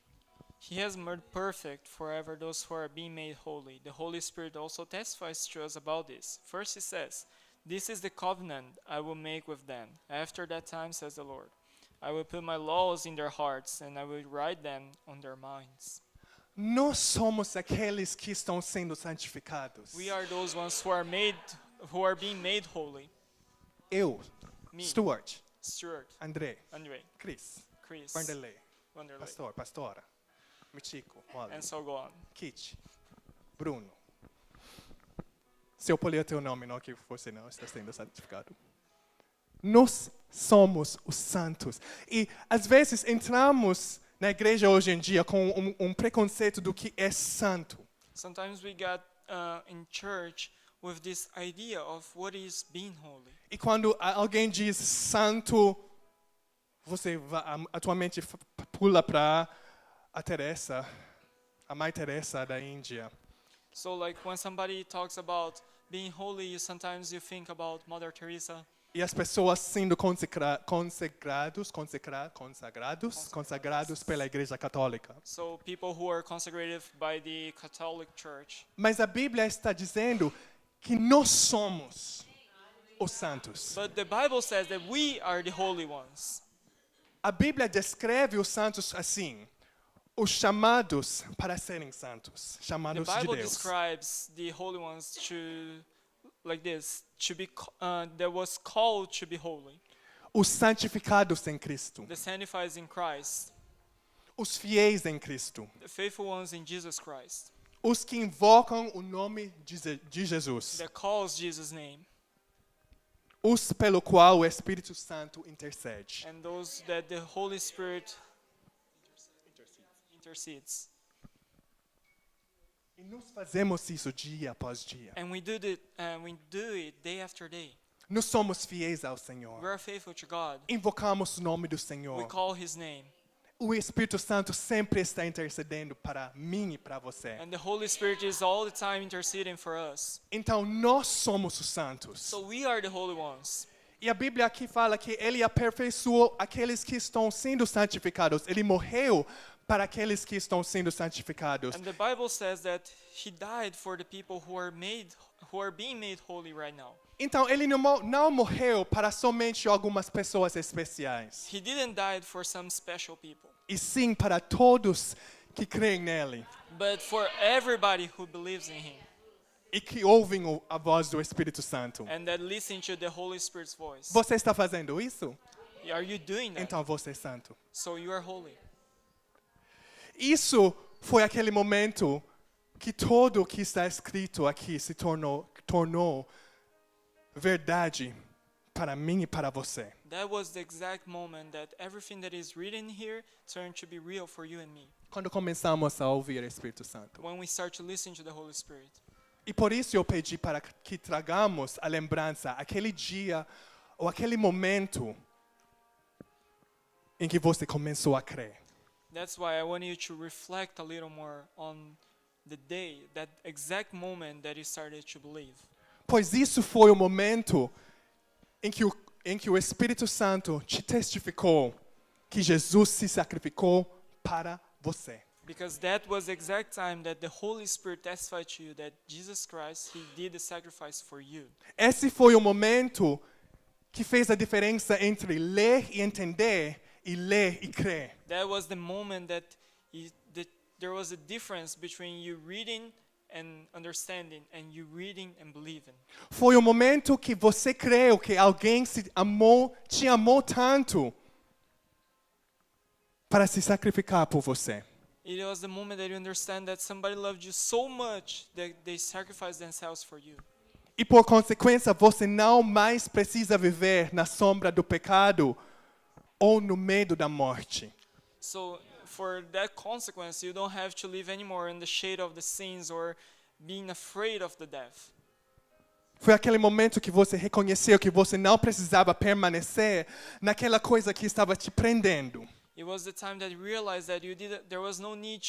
B: He has made perfect forever those who are being made holy. The Holy Spirit also testifies to us about this. First he says, "This is the covenant I will make with them. After that time, says the Lord, I will put my laws in their hearts and I will write them on their minds."
A: Nós somos aqueles que estão sendo santificados.
B: We are those ones who are being made holy.
A: Eu,
B: Me,
A: Stuart,
B: Stuart,
A: André,
B: Andre,
A: Chris,
B: Chris,
A: Vanderlei,
B: Wanderlei,
A: pastora, Michico, Wally,
B: and so go on.
A: Kit, Bruno. Se eu polir teu nome, não que você não está sendo santificado. Nós somos os santos. E às vezes entramos na igreja hoje em dia com preconceito do que é santo.
B: Sometimes we got in church with this idea of what is being holy.
A: E quando alguém diz santo, a tua mente pula para a Teresa, a Mãe Teresa da Índia.
B: So like when somebody talks about being holy, sometimes you think about Mother Teresa.
A: E as pessoas sendo consagrados pela Igreja Católica.
B: So people who are consecrated by the Catholic Church.
A: Mas a Bíblia está dizendo que nós somos os santos.
B: But the Bible says that we are the holy ones.
A: A Bíblia descreve os santos assim: os chamados para serem santos,
B: The
A: chamados de
B: Bible
A: Deus.
B: describes the holy ones like this, that was called to be holy.
A: Os santificados em Cristo,
B: The sanctified in Christ,
A: os fiéis em Cristo,
B: the faithful ones in Jesus Christ,
A: os que invocam o nome de Jesus,
B: that calls Jesus' name,
A: os pelo qual o Espírito Santo intercede.
B: and those that the Holy Spirit intercedes.
A: E nós fazemos isso dia após dia.
B: And we do it day after day.
A: Nós somos fiéis ao
B: We
A: Senhor.
B: are faithful to God.
A: Invocamos o nome do
B: We
A: Senhor.
B: call His name.
A: O Espírito Santo sempre está intercedendo para mim e para você.
B: And the Holy Spirit is all the time interceding for us.
A: Então nós somos os santos.
B: So we are the holy ones.
A: E a Bíblia aqui fala que Ele aperfeiçoou aqueles que estão sendo santificados. Ele morreu para aqueles que estão sendo santificados.
B: And the Bible says that He died for the people who are being made holy right now.
A: Então Ele não morreu para somente algumas pessoas especiais,
B: He didn't die for some special people,
A: e sim para todos que creem nele
B: but for everybody who believes in Him
A: e que ouvem a voz do Espírito Santo.
B: and that listen to the Holy Spirit's voice.
A: Você está fazendo isso?
B: Are you doing that?
A: Então você é santo.
B: So you are holy.
A: Isso foi aquele momento que tudo o que está escrito aqui se tornou verdade para mim e para você.
B: That was the exact moment that everything that is written here turned to be real for you and me.
A: Quando começamos a ouvir o Espírito Santo.
B: When we start to listen to the Holy Spirit.
A: E por isso eu pedi para que tragamos a lembrança, aquele dia ou aquele momento em que você começou a crer.
B: That's why I want you to reflect a little more on the day, that exact moment that you started to believe.
A: Pois isso foi o momento em que o Espírito Santo te testificou que Jesus se sacrificou para você.
B: Because that was the exact time that the Holy Spirit testified to you that Jesus Christ, He did the sacrifice for you.
A: Esse foi o momento que fez a diferença entre ler e entender e ler e crer.
B: That was the moment that there was a difference between you reading and understanding and you reading and believing.
A: Foi o momento que você creu que alguém te amou tanto para se sacrificar por você.
B: It was the moment that you understand that somebody loved you so much that they sacrificed themselves for you.
A: E por consequência, você não mais precisa viver na sombra do pecado ou no medo da morte.
B: So for that consequence, you don't have to live anymore in the shade of the sins or being afraid of the death.
A: Foi aquele momento que você reconheceu que você não precisava permanecer naquela coisa que estava te prendendo.
B: It was the time that you realized that there was no need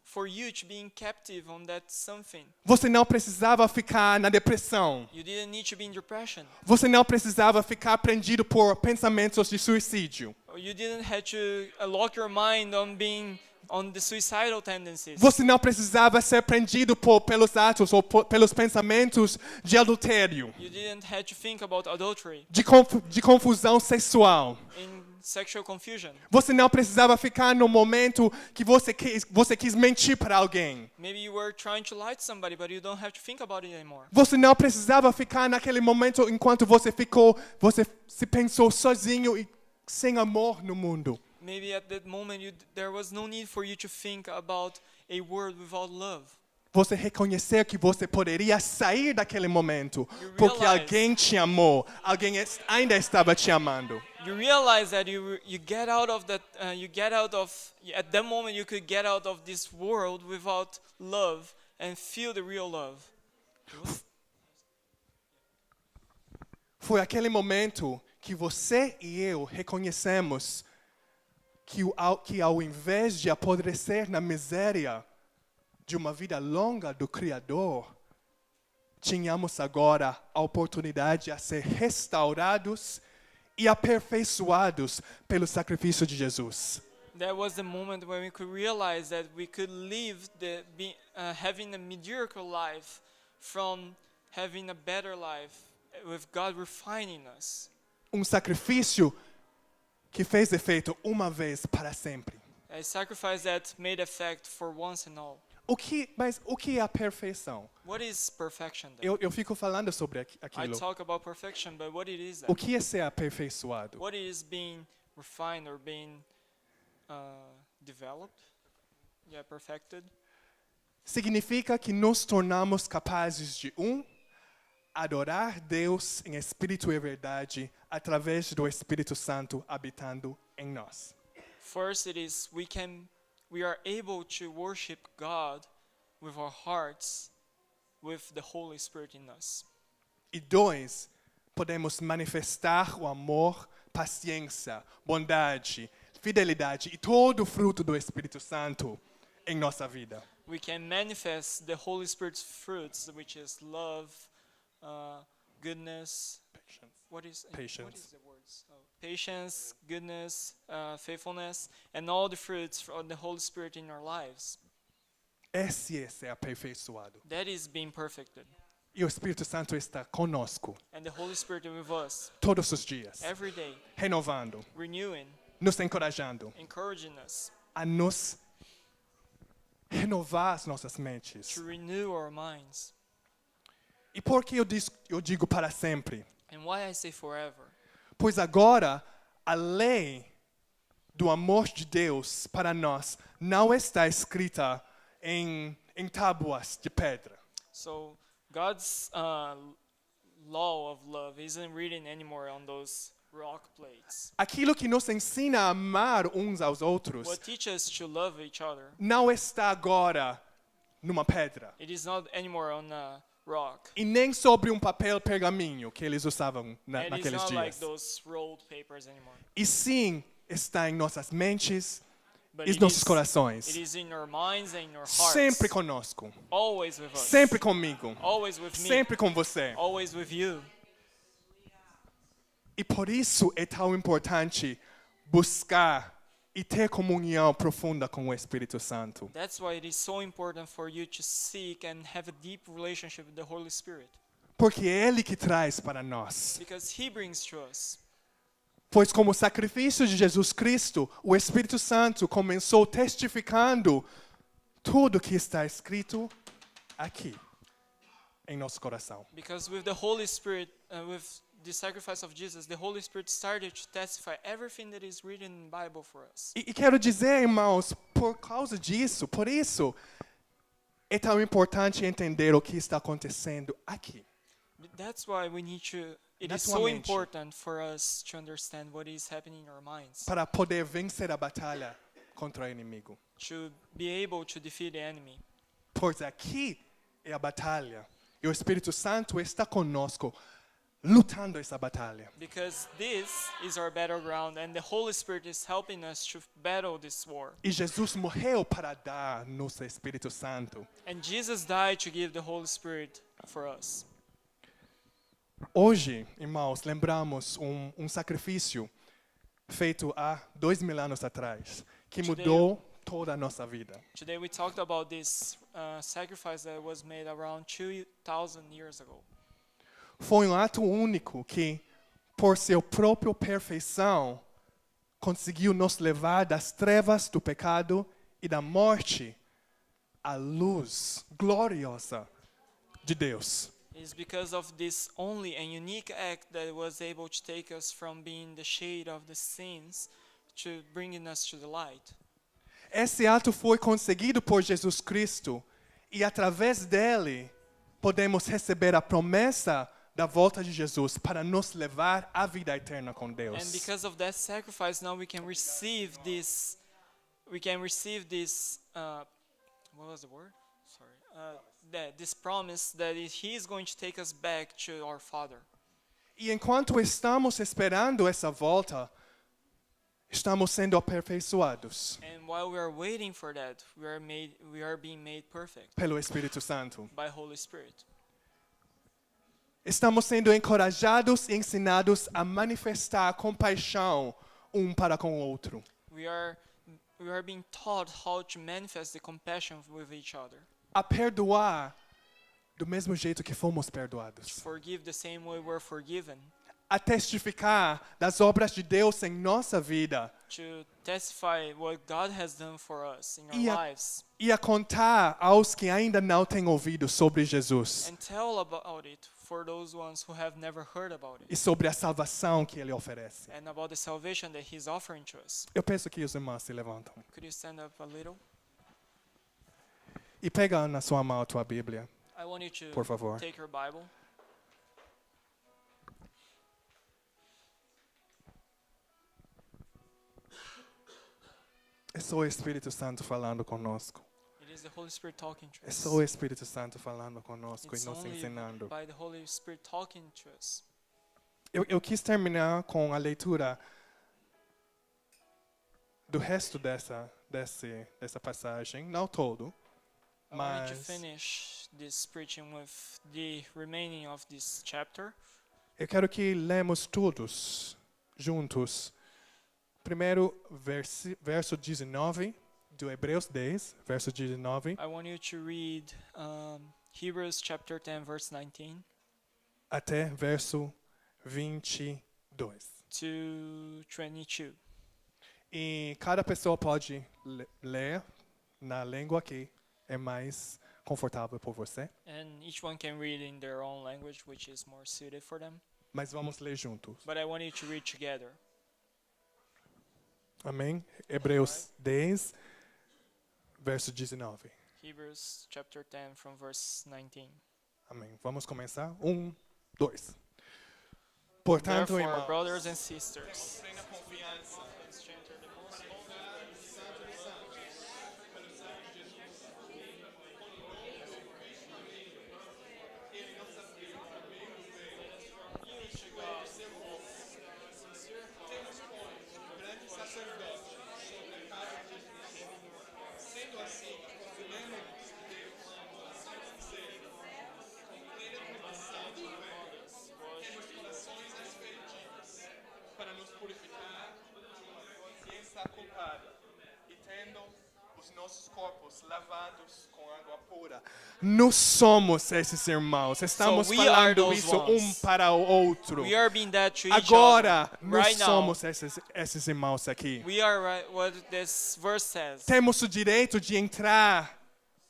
B: for you to be in captive on that something.
A: Você não precisava ficar na depressão.
B: You didn't need to be in depression.
A: Você não precisava ficar prendido por pensamentos de suicídio.
B: Or you didn't have to lock your mind on the suicidal tendencies.
A: Você não precisava ser prendido pelos atos ou pelos pensamentos de adultério,
B: You didn't have to think about adultery
A: de confusão sexual.
B: in sexual confusion.
A: Você não precisava ficar no momento que você quis mentir para alguém.
B: Maybe you were trying to lie to somebody, but you don't have to think about it anymore.
A: Você não precisava ficar naquele momento enquanto você se pensou sozinho e sem amor no mundo.
B: Maybe at that moment there was no need for you to think about a world without love.
A: Você reconheceu que você poderia sair daquele momento
B: You
A: porque
B: realize-
A: alguém te amou, alguém ainda estava te amando.
B: You realize that you get out of that. At that moment you could get out of this world without love and feel the real love.
A: Foi aquele momento que você e eu reconhecemos que ao invés de apodrecer na miséria de uma vida longa do Criador, tínhamos agora a oportunidade a ser restaurados e aperfeiçoados pelo sacrifício de Jesus.
B: That was the moment when we could realize that we could live having a mediocre life from having a better life with God refining us.
A: Sacrifício que fez efeito uma vez para sempre.
B: A sacrifice that made effect for once and all.
A: Mas o que é a perfeição?
B: What is perfection then?
A: Eu fico falando sobre
B: I
A: aquilo.
B: talk about perfection, but what it is
A: O
B: then?
A: que é ser aperfeiçoado?
B: What is being refined or being developed? Yeah, perfected.
A: Significa que nos tornamos capazes de adorar Deus em espírito e verdade através do Espírito Santo habitando em nós.
B: First, it is we are able to worship God with our hearts, with the Holy Spirit in us.
A: E 2, podemos manifestar o amor, paciência, bondade, fidelidade e todo o fruto do Espírito Santo em nossa vida.
B: We can manifest the Holy Spirit's fruits, which is love, goodness. What is
A: Patience.
B: the words? Oh, patience, goodness, faithfulness, and all the fruits of the Holy Spirit in our lives.
A: Esse é ser aperfeiçoado.
B: That is being perfected.
A: E o Espírito Santo está conosco
B: And the Holy Spirit with us
A: todos os dias,
B: every day,
A: renovando,
B: renewing,
A: nos encorajando
B: encouraging us
A: a nos renovar as nossas mentes.
B: to renew our minds.
A: E por que eu digo para sempre?
B: And why I say forever?
A: Pois agora a lei do amor de Deus para nós não está escrita em tábuas de pedra.
B: So God's law of love isn't written anymore on those rock plates.
A: Aquilo que nos ensina a amar uns aos outros
B: What teaches us to love each other,
A: não está agora numa pedra.
B: it is not anymore on a rock.
A: E nem sobre papel pergaminho que eles usavam
B: And it's
A: naqueles
B: not like
A: dias.
B: those rolled papers anymore.
A: E sim, está em nossas mentes
B: But
A: e
B: it
A: nossos
B: is
A: corações.
B: in our minds and in our hearts.
A: Sempre conosco.
B: Always with us.
A: Sempre comigo.
B: Always with me.
A: Sempre com você.
B: Always with you.
A: E por isso é tão importante buscar e ter comunhão profunda com o Espírito Santo.
B: That's why it is so important for you to seek and have a deep relationship with the Holy Spirit.
A: Porque é Ele que traz para nós.
B: Because He brings to us.
A: Pois como sacrifício de Jesus Cristo, o Espírito Santo começou testificando tudo que está escrito aqui, em nosso coração.
B: Because with the Holy Spirit, with the sacrifice of Jesus, the Holy Spirit started to testify everything that is written in the Bible for us.
A: E quero dizer, irmãos, por causa disso, por isso, é tão importante entender o que está acontecendo aqui.
B: That's why we need to. It
A: Na
B: is
A: tua
B: so
A: mente.
B: important for us to understand what is happening in our minds,
A: Para poder vencer a batalha contra o inimigo.
B: to be able to defeat the enemy.
A: Pois aqui é a batalha. E o Espírito Santo está conosco, lutando essa batalha.
B: Because this is our battleground, and the Holy Spirit is helping us to battle this war.
A: E Jesus morreu para dar-nos o Espírito Santo.
B: And Jesus died to give the Holy Spirit for us.
A: Hoje, irmãos, lembramos sacrifício feito há 2000 anos atrás, que
B: Today-
A: mudou toda a nossa vida.
B: Today we talked about this sacrifice that was made around 2,000 years ago.
A: Foi ato único que, por sua própria perfeição, conseguiu nos levar das trevas do pecado e da morte à luz gloriosa de Deus.
B: It is because of this only and unique act that was able to take us from being the shade of the sins to bringing us to the light.
A: Esse ato foi conseguido por Jesus Cristo e através dele podemos receber a promessa da volta de Jesus para nos levar à vida eterna com Deus.
B: And because of that sacrifice, now we can receive this. We can receive this. What was the word? Sorry. This promise that He is going to take us back to our Father.
A: E enquanto estamos esperando essa volta, estamos sendo aperfeiçoados
B: And while we are waiting for that, we are being made perfect
A: pelo Espírito Santo.
B: by Holy Spirit.
A: Estamos sendo encorajados e ensinados a manifestar compaixão um para com o outro.
B: We are being taught how to manifest the compassion with each other.
A: A perdoar do mesmo jeito que fomos perdoados.
B: Forgive the same way we're forgiven.
A: A testificar das obras de Deus em nossa vida.
B: To testify what God has done for us in
A: E
B: our
A: a-
B: lives.
A: E a contar aos que ainda não têm ouvido sobre Jesus.
B: And tell about it for those ones who have never heard about it.
A: E sobre a salvação que Ele oferece.
B: And about the salvation that He's offering to us.
A: Eu peço que os irmãos se levantam.
B: Could you stand up a little?
A: E pega na sua mão a tua Bíblia,
B: I want you to
A: por favor.
B: take your Bible.
A: É só o Espírito Santo falando conosco.
B: It is the Holy Spirit talking to
A: É
B: us.
A: só o Espírito Santo falando conosco e
B: It's
A: nos
B: only
A: ensinando.
B: by the Holy Spirit talking to us.
A: Eu quis terminar com a leitura do resto dessa passagem, não todo,
B: I wanted to
A: mas
B: finish this preaching with the remaining of this chapter.
A: eu quero que lemos todos juntos. Primeiro, verso 19, do Hebreus 10, verso 19,
B: I want you to read Hebrews chapter 10, verse 19
A: até verso 22.
B: to 22.
A: E cada pessoa pode ler na língua que é mais confortável por você,
B: And each one can read in their own language, which is more suited for them.
A: mas vamos ler juntos.
B: But I want you to read together.
A: Amém? Hebreus 10, verso 19.
B: Hebrews chapter 10 from verse 19.
A: Amém. Vamos começar? 1, 2. Portanto,
B: Therefore,
A: irmãos,
B: brothers and sisters,
A: para nos purificar de uma consciência culpada e tendo os nossos corpos lavados com água pura. Nós somos esses irmãos. Estamos
B: So we are
A: falando
B: those
A: isso
B: ones.
A: um para o outro.
B: we are being that to each
A: Agora,
B: other.
A: nós
B: Right now,
A: somos esses irmãos aqui.
B: we are what this verse says.
A: Temos o direito de entrar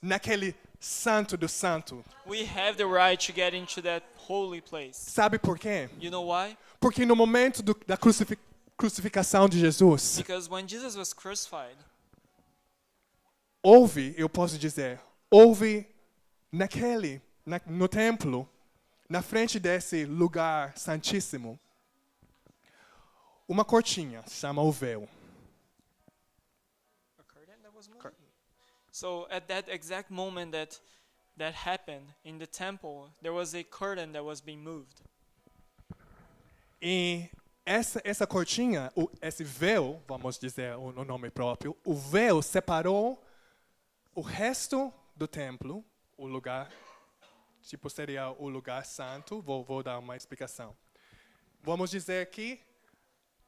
A: naquele santo do santo.
B: We have the right to get into that holy place.
A: Sabe por quê?
B: You know why?
A: Porque no momento da crucificação de Jesus,
B: Because when Jesus was crucified,
A: eu posso dizer, houve no templo, na frente desse lugar santíssimo, uma cortinha, chama o véu.
B: a curtain that was moved. So at that exact moment that happened in the temple, there was a curtain that was being moved.
A: E essa cortinha, esse véu, vamos dizer o nome próprio, o véu separou o resto do templo, o lugar, tipo seria o lugar santo, vou dar uma explicação. Vamos dizer que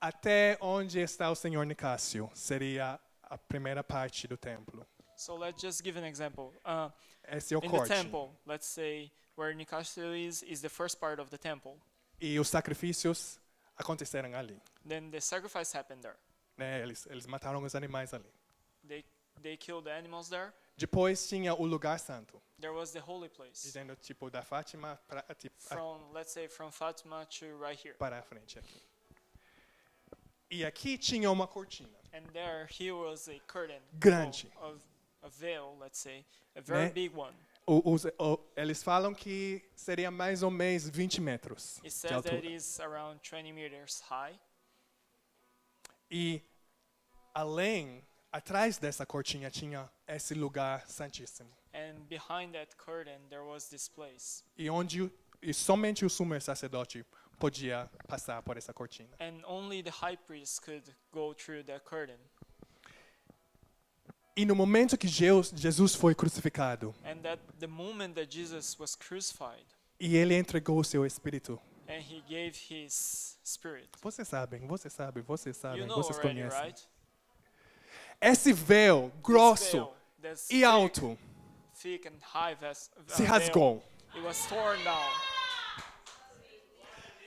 A: até onde está o Senhor Nicásio, seria a primeira parte do templo.
B: So let's just give an example.
A: Esse é o
B: In the
A: corte.
B: temple, let's say where Nicasio is the first part of the temple.
A: E os sacrifícios aconteceram ali.
B: Then the sacrifice happened there.
A: Né? Eles mataram os animais ali.
B: They killed the animals there.
A: Depois tinha o lugar santo,
B: There was the holy place.
A: dizendo tipo da Fátima
B: Let's say from Fatima to right here.
A: para a frente aqui. E aqui tinha uma cortina.
B: And here was a curtain.
A: Grande.
B: Of a veil, let's say. A very
A: Né?
B: big one.
A: Eles falam que seria mais ou menos 20 metros
B: It
A: de
B: says that
A: altura.
B: it is around 20 meters high.
A: E além, atrás dessa cortina tinha esse lugar santíssimo.
B: And behind that curtain, there was this place.
A: E somente o sumo sacerdote podia passar por essa cortina.
B: And only the high priest could go through that curtain.
A: E no momento que Jesus foi crucificado,
B: And that the moment that Jesus was crucified,
A: E ele entregou o seu espírito.
B: and he gave his spirit.
A: Vocês sabem, vocês
B: You know
A: vocês
B: already,
A: conhecem.
B: right?
A: Esse véu
B: This
A: grosso
B: veil that's
A: e alto
B: thick and high
A: se
B: veil,
A: rasgou.
B: it was torn down.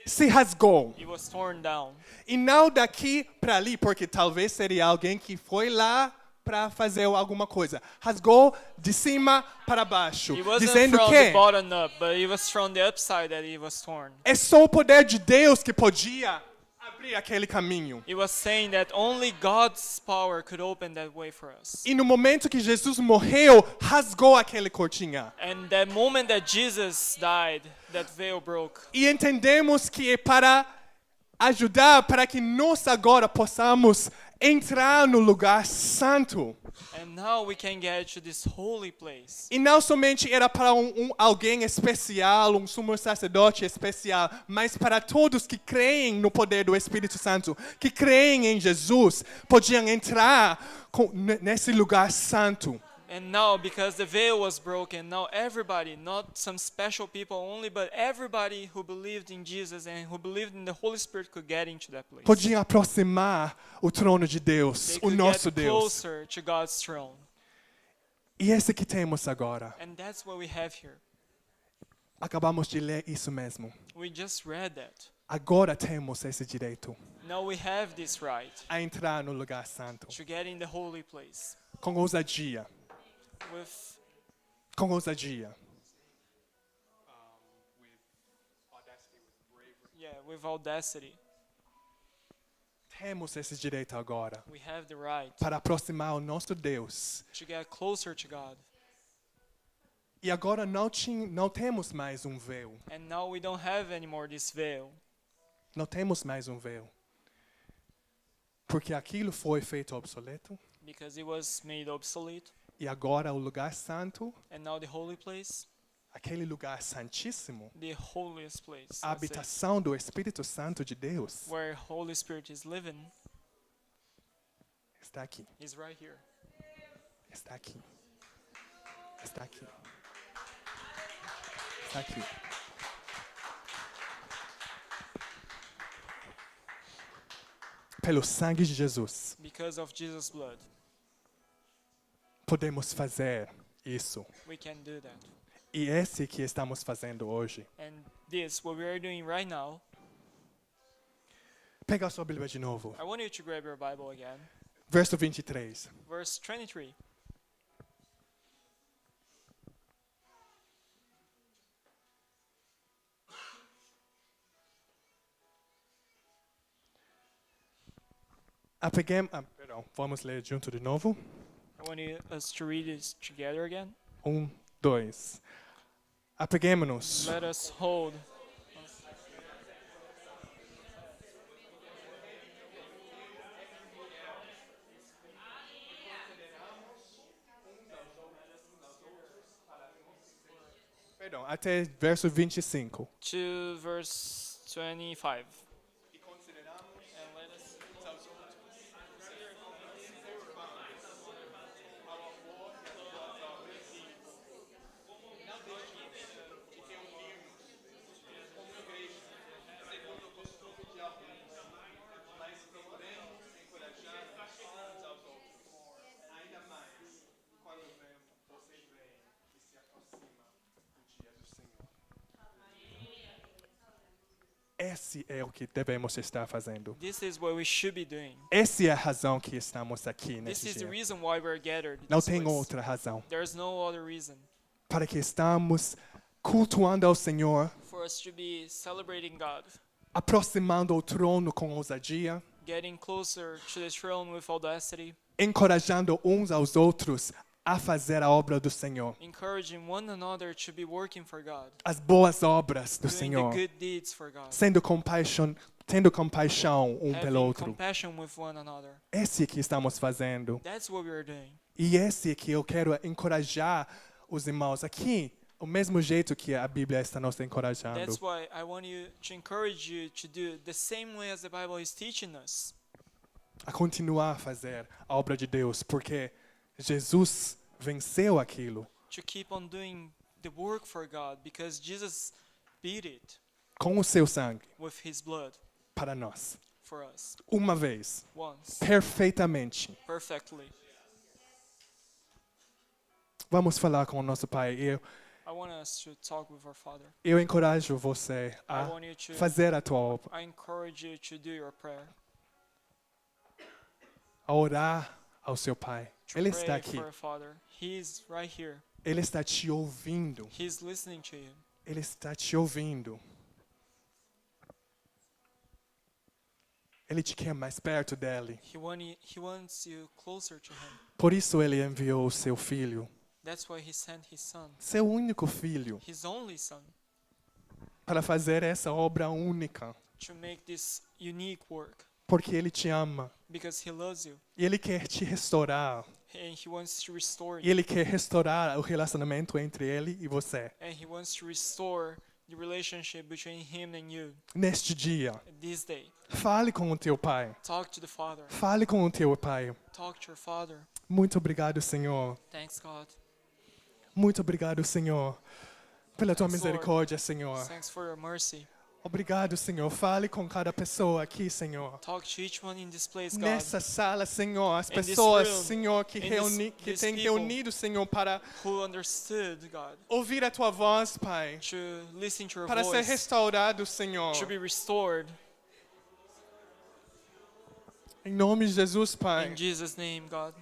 A: Se rasgou.
B: It was torn down.
A: E não daqui para ali, porque talvez seria alguém que foi lá para fazer alguma coisa. Rasgou de cima para baixo,
B: It wasn't
A: dizendo
B: from the
A: que
B: bottom up, but it was from the upside that it was torn.
A: é só o poder de Deus que podia abrir aquele caminho.
B: It was saying that only God's power could open that way for us.
A: E no momento que Jesus morreu, rasgou aquele cortina.
B: And that moment that Jesus died, that veil broke.
A: E entendemos que é para ajudar, para que nós agora possamos entrar no lugar santo.
B: And now we can get to this holy place.
A: E não somente era para alguém especial, um sumo sacerdote especial, mas para todos que creem no poder do Espírito Santo, que creem em Jesus, podiam entrar nesse lugar santo.
B: And now, because the veil was broken, now everybody, not some special people only, but everybody who believed in Jesus and who believed in the Holy Spirit could get into that place.
A: Podiam aproximar o trono de Deus,
B: They
A: o
B: could
A: nosso
B: get
A: Deus.
B: closer to God's throne.
A: E esse que temos agora.
B: And that's what we have here.
A: Acabamos de ler isso mesmo.
B: We just read that.
A: Agora temos esse direito
B: Now we have this right
A: a entrar no lugar santo.
B: to get in the holy place
A: Com ousadia.
B: with
A: Com ousadia.
B: with audacity.
A: Temos esse direito agora
B: We have the right
A: para aproximar o nosso Deus.
B: to get closer to God.
A: E agora não temos mais um véu.
B: And now we don't have anymore this veil
A: Não temos mais um véu. Porque aquilo foi feito obsoleto.
B: because it was made obsolete.
A: E agora o lugar santo,
B: And now the holy place,
A: aquele lugar santíssimo,
B: the holiest place,
A: a
B: let's say,
A: habitação do Espírito Santo de Deus,
B: where Holy Spirit is living,
A: está aqui.
B: is right here.
A: Está aqui. Está aqui. Está aqui. Pelo sangue de Jesus,
B: Because of Jesus' blood,
A: podemos fazer isso.
B: we can do that.
A: E esse que estamos fazendo hoje.
B: And this, what we are doing right now,
A: Pega a sua Bíblia de novo.
B: I want you to grab your Bible again.
A: Verso 23.
B: Verse 23.
A: Perdão, vamos ler junto de novo.
B: I want us to read this together again.
A: 2. Apeguemos-nos
B: Let us hold
A: Perdão, até verso 25.
B: to verse 25. And let us
A: Esse é o que devemos estar fazendo.
B: This is what we should be doing.
A: Essa é a razão que estamos aqui
B: This
A: nesse
B: is the
A: dia.
B: reason why we're gathered. in
A: Não
B: this
A: tem
B: place.
A: outra razão.
B: There's no other reason
A: Para que estamos cultuando ao Senhor,
B: for us to be celebrating God,
A: aproximando o trono com ousadia,
B: getting closer to the throne with audacity,
A: encorajando uns aos outros a fazer a obra do Senhor.
B: encouraging one another to be working for God,
A: As boas obras do
B: doing
A: Senhor.
B: the good deeds for God,
A: Tendo compaixão um pelo
B: having
A: outro.
B: compassion with one another.
A: Esse que estamos fazendo.
B: That's what we're doing.
A: E esse que eu quero encorajar os irmãos aqui, o mesmo jeito que a Bíblia está nos encorajando.
B: That's why I want you to encourage you to do the same way as the Bible is teaching us,
A: A continuar a fazer a obra de Deus, porque Jesus venceu aquilo.
B: to keep on doing the work for God, because Jesus beat it
A: com o seu sangue
B: with his blood
A: para nós.
B: for us
A: Uma vez,
B: once,
A: perfeitamente.
B: perfectly.
A: Vamos falar com o nosso Pai.
B: I want us to talk with our Father.
A: Eu encorajo você
B: I
A: a
B: want you to,
A: fazer a tua obra,
B: I encourage you to do your prayer.
A: a orar ao seu Pai.
B: To
A: Ele
B: pray
A: está aqui.
B: for our Father. He's right here.
A: Ele está te ouvindo.
B: He's listening to you.
A: Ele está te ouvindo. Ele te quer mais perto dele.
B: He wants you closer to him.
A: Por isso ele enviou o seu filho,
B: That's why he sent his son,
A: seu único filho,
B: his only son,
A: para fazer essa obra única.
B: to make this unique work
A: Porque ele te ama.
B: because he loves you
A: E ele quer te restaurar.
B: and he wants to restore
A: E
B: you
A: ele quer restaurar o relacionamento entre ele e você.
B: and he wants to restore the relationship between him and you
A: Neste dia,
B: this day.
A: fale com o teu pai.
B: Talk to the Father.
A: Fale com o teu pai.
B: Talk to your Father.
A: Muito obrigado, Senhor.
B: Thanks, God.
A: Muito obrigado, Senhor, pela tua
B: Thanks, Lord.
A: misericórdia, Senhor.
B: Thanks for your mercy.
A: Obrigado, Senhor. Fale com cada pessoa aqui, Senhor.
B: Talk to each one in this place, God,
A: Nessa sala, Senhor, as
B: In this
A: pessoas,
B: room,
A: Senhor, que,
B: in
A: que
B: this
A: têm
B: people.
A: reunido, Senhor, para
B: who understood, God,
A: ouvir a tua voz, Pai.
B: to listen to your
A: Para ser
B: voice,
A: restaurado, Senhor.
B: to be restored.
A: Em nome de Jesus, Pai.
B: In Jesus' name, God.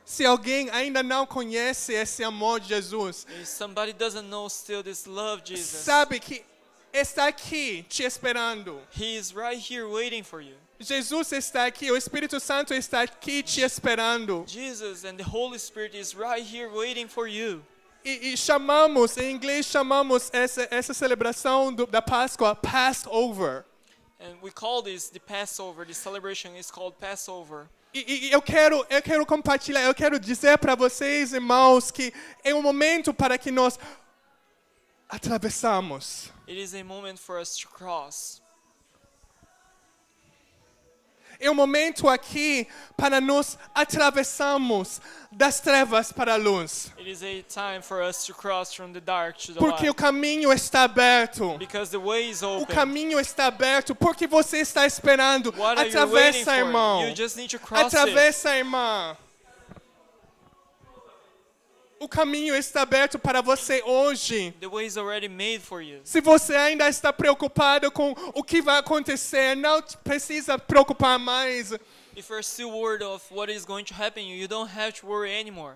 A: Se alguém ainda não conhece esse amor de Jesus,
B: If somebody doesn't know still this love, Jesus,
A: sabe que está aqui te esperando.
B: He is right here waiting for you.
A: Jesus está aqui, o Espírito Santo está aqui te esperando.
B: Jesus and the Holy Spirit is right here waiting for you.
A: E chamamos, em inglês chamamos essa celebração da Páscoa Passover.
B: And we call this the Passover. The celebration is called Passover.
A: E eu quero compartilhar, eu quero dizer para vocês, irmãos, que é um momento para que nós atravessamos.
B: It is a moment for us to cross.
A: É um momento aqui para nós atravessarmos das trevas para a luz.
B: It is a time for us to cross from the dark to the
A: Porque o
B: light.
A: caminho está aberto.
B: Because the way is
A: O
B: open.
A: caminho está aberto. Porque você está esperando.
B: What are you waiting
A: Atravessa,
B: for?
A: irmão.
B: You just need to cross it.
A: Atravessa, irmã. O caminho está aberto para você hoje.
B: The way is already made for you.
A: Se você ainda está preocupado com o que vai acontecer, não precisa preocupar mais.
B: If you're still worried of what is going to happen, you don't have to worry anymore.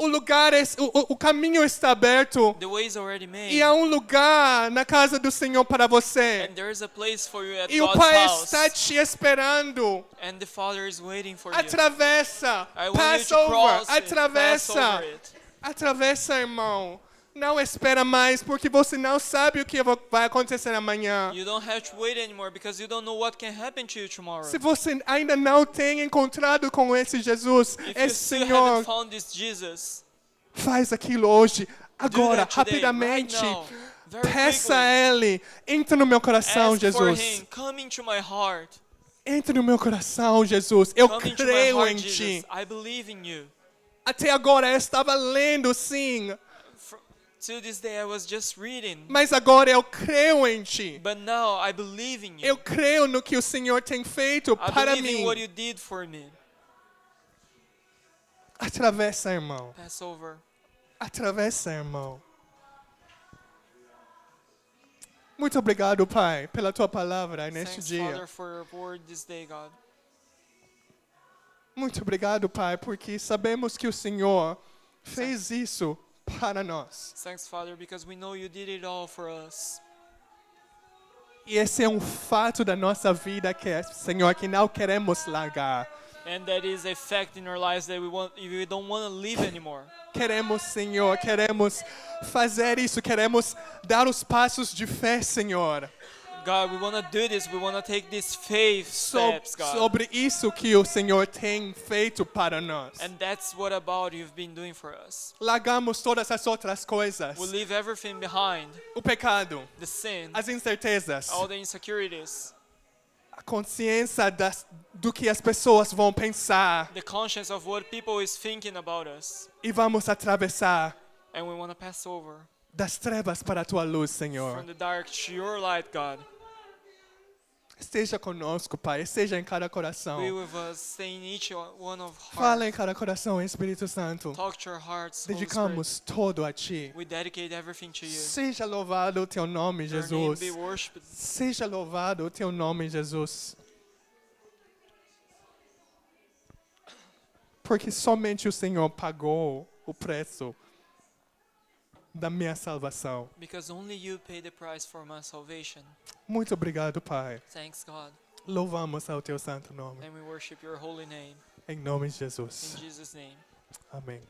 A: O caminho está aberto.
B: The way is already made.
A: E há um lugar na casa do Senhor para você.
B: And there is a place for you at
A: E o
B: God's
A: Pai
B: house.
A: está te esperando.
B: And the Father is waiting for you.
A: Atravessa.
B: I want you to
A: Passover.
B: cross it. Pass
A: Atravessa.
B: over it.
A: Atravessa, irmão. Não espera mais, porque você não sabe o que vai acontecer amanhã.
B: You don't have to wait anymore because you don't know what can happen to you tomorrow.
A: Se você ainda não tem encontrado com esse Jesus,
B: If you
A: esse
B: still
A: Senhor,
B: haven't found this Jesus,
A: faz aquilo hoje,
B: do
A: agora,
B: that today,
A: rapidamente.
B: right now, very
A: Peça a
B: quickly.
A: Ele, entra no meu coração,
B: Ask for
A: Jesus.
B: Him. Come into my heart.
A: Entra no meu coração, Jesus. Eu
B: Come into my
A: creio
B: heart,
A: em
B: Jesus.
A: Ti.
B: I believe in you.
A: Até agora eu estava lendo, sim,
B: Till this day I was just reading.
A: mas agora eu creio em Ti.
B: But now I believe in you.
A: Eu creio no que o Senhor tem feito
B: I
A: para
B: believe in
A: mim.
B: what you did for me.
A: Atravessa, irmão.
B: Passover.
A: Atravessa, irmão. Muito obrigado, Pai, pela Tua palavra neste
B: Thanks,
A: dia.
B: Father, for your word this day, God.
A: Muito obrigado, Pai, porque sabemos que o Senhor fez isso para nós.
B: Thanks, Father, because we know you did it all for us.
A: E esse é um fato da nossa vida que, Senhor, que não queremos largar.
B: And that is a fact in our lives that we don't want to live anymore.
A: Queremos, Senhor, queremos fazer isso, queremos dar os passos de fé, Senhor.
B: God, we want to do this. We want to take these faith steps, God.
A: Sobre isso que o Senhor tem feito para nós.
B: And that's what about you've been doing for us.
A: Largamos todas as outras coisas.
B: We leave everything behind.
A: O pecado,
B: The sin,
A: as incertezas,
B: all the insecurities,
A: a consciência do que as pessoas vão pensar.
B: the conscience of what people is thinking about us.
A: E vamos atravessar
B: And we want to pass over
A: das trevas para a tua luz,
B: from
A: Senhor.
B: the dark to your light, God.
A: Esteja conosco, Pai. Esteja em cada
B: Be
A: coração.
B: with us, stay in each one of
A: Fala em
B: heart.
A: cada coração, Espírito Santo.
B: Talk to our hearts, Holy Spirit.
A: Dedicamos todo a Ti.
B: We dedicate everything to you.
A: Seja louvado o Teu nome,
B: Your name
A: Jesus.
B: be worshipped.
A: Seja louvado o Teu nome, Jesus. Porque somente o Senhor pagou o preço da minha salvação.
B: Because only you pay the price for my salvation.
A: Muito obrigado, Pai.
B: Thanks, God.
A: Louvamos ao Teu santo nome.
B: And we worship your holy name.
A: Em nome de
B: In
A: Jesus.
B: Jesus' name.
A: Amém.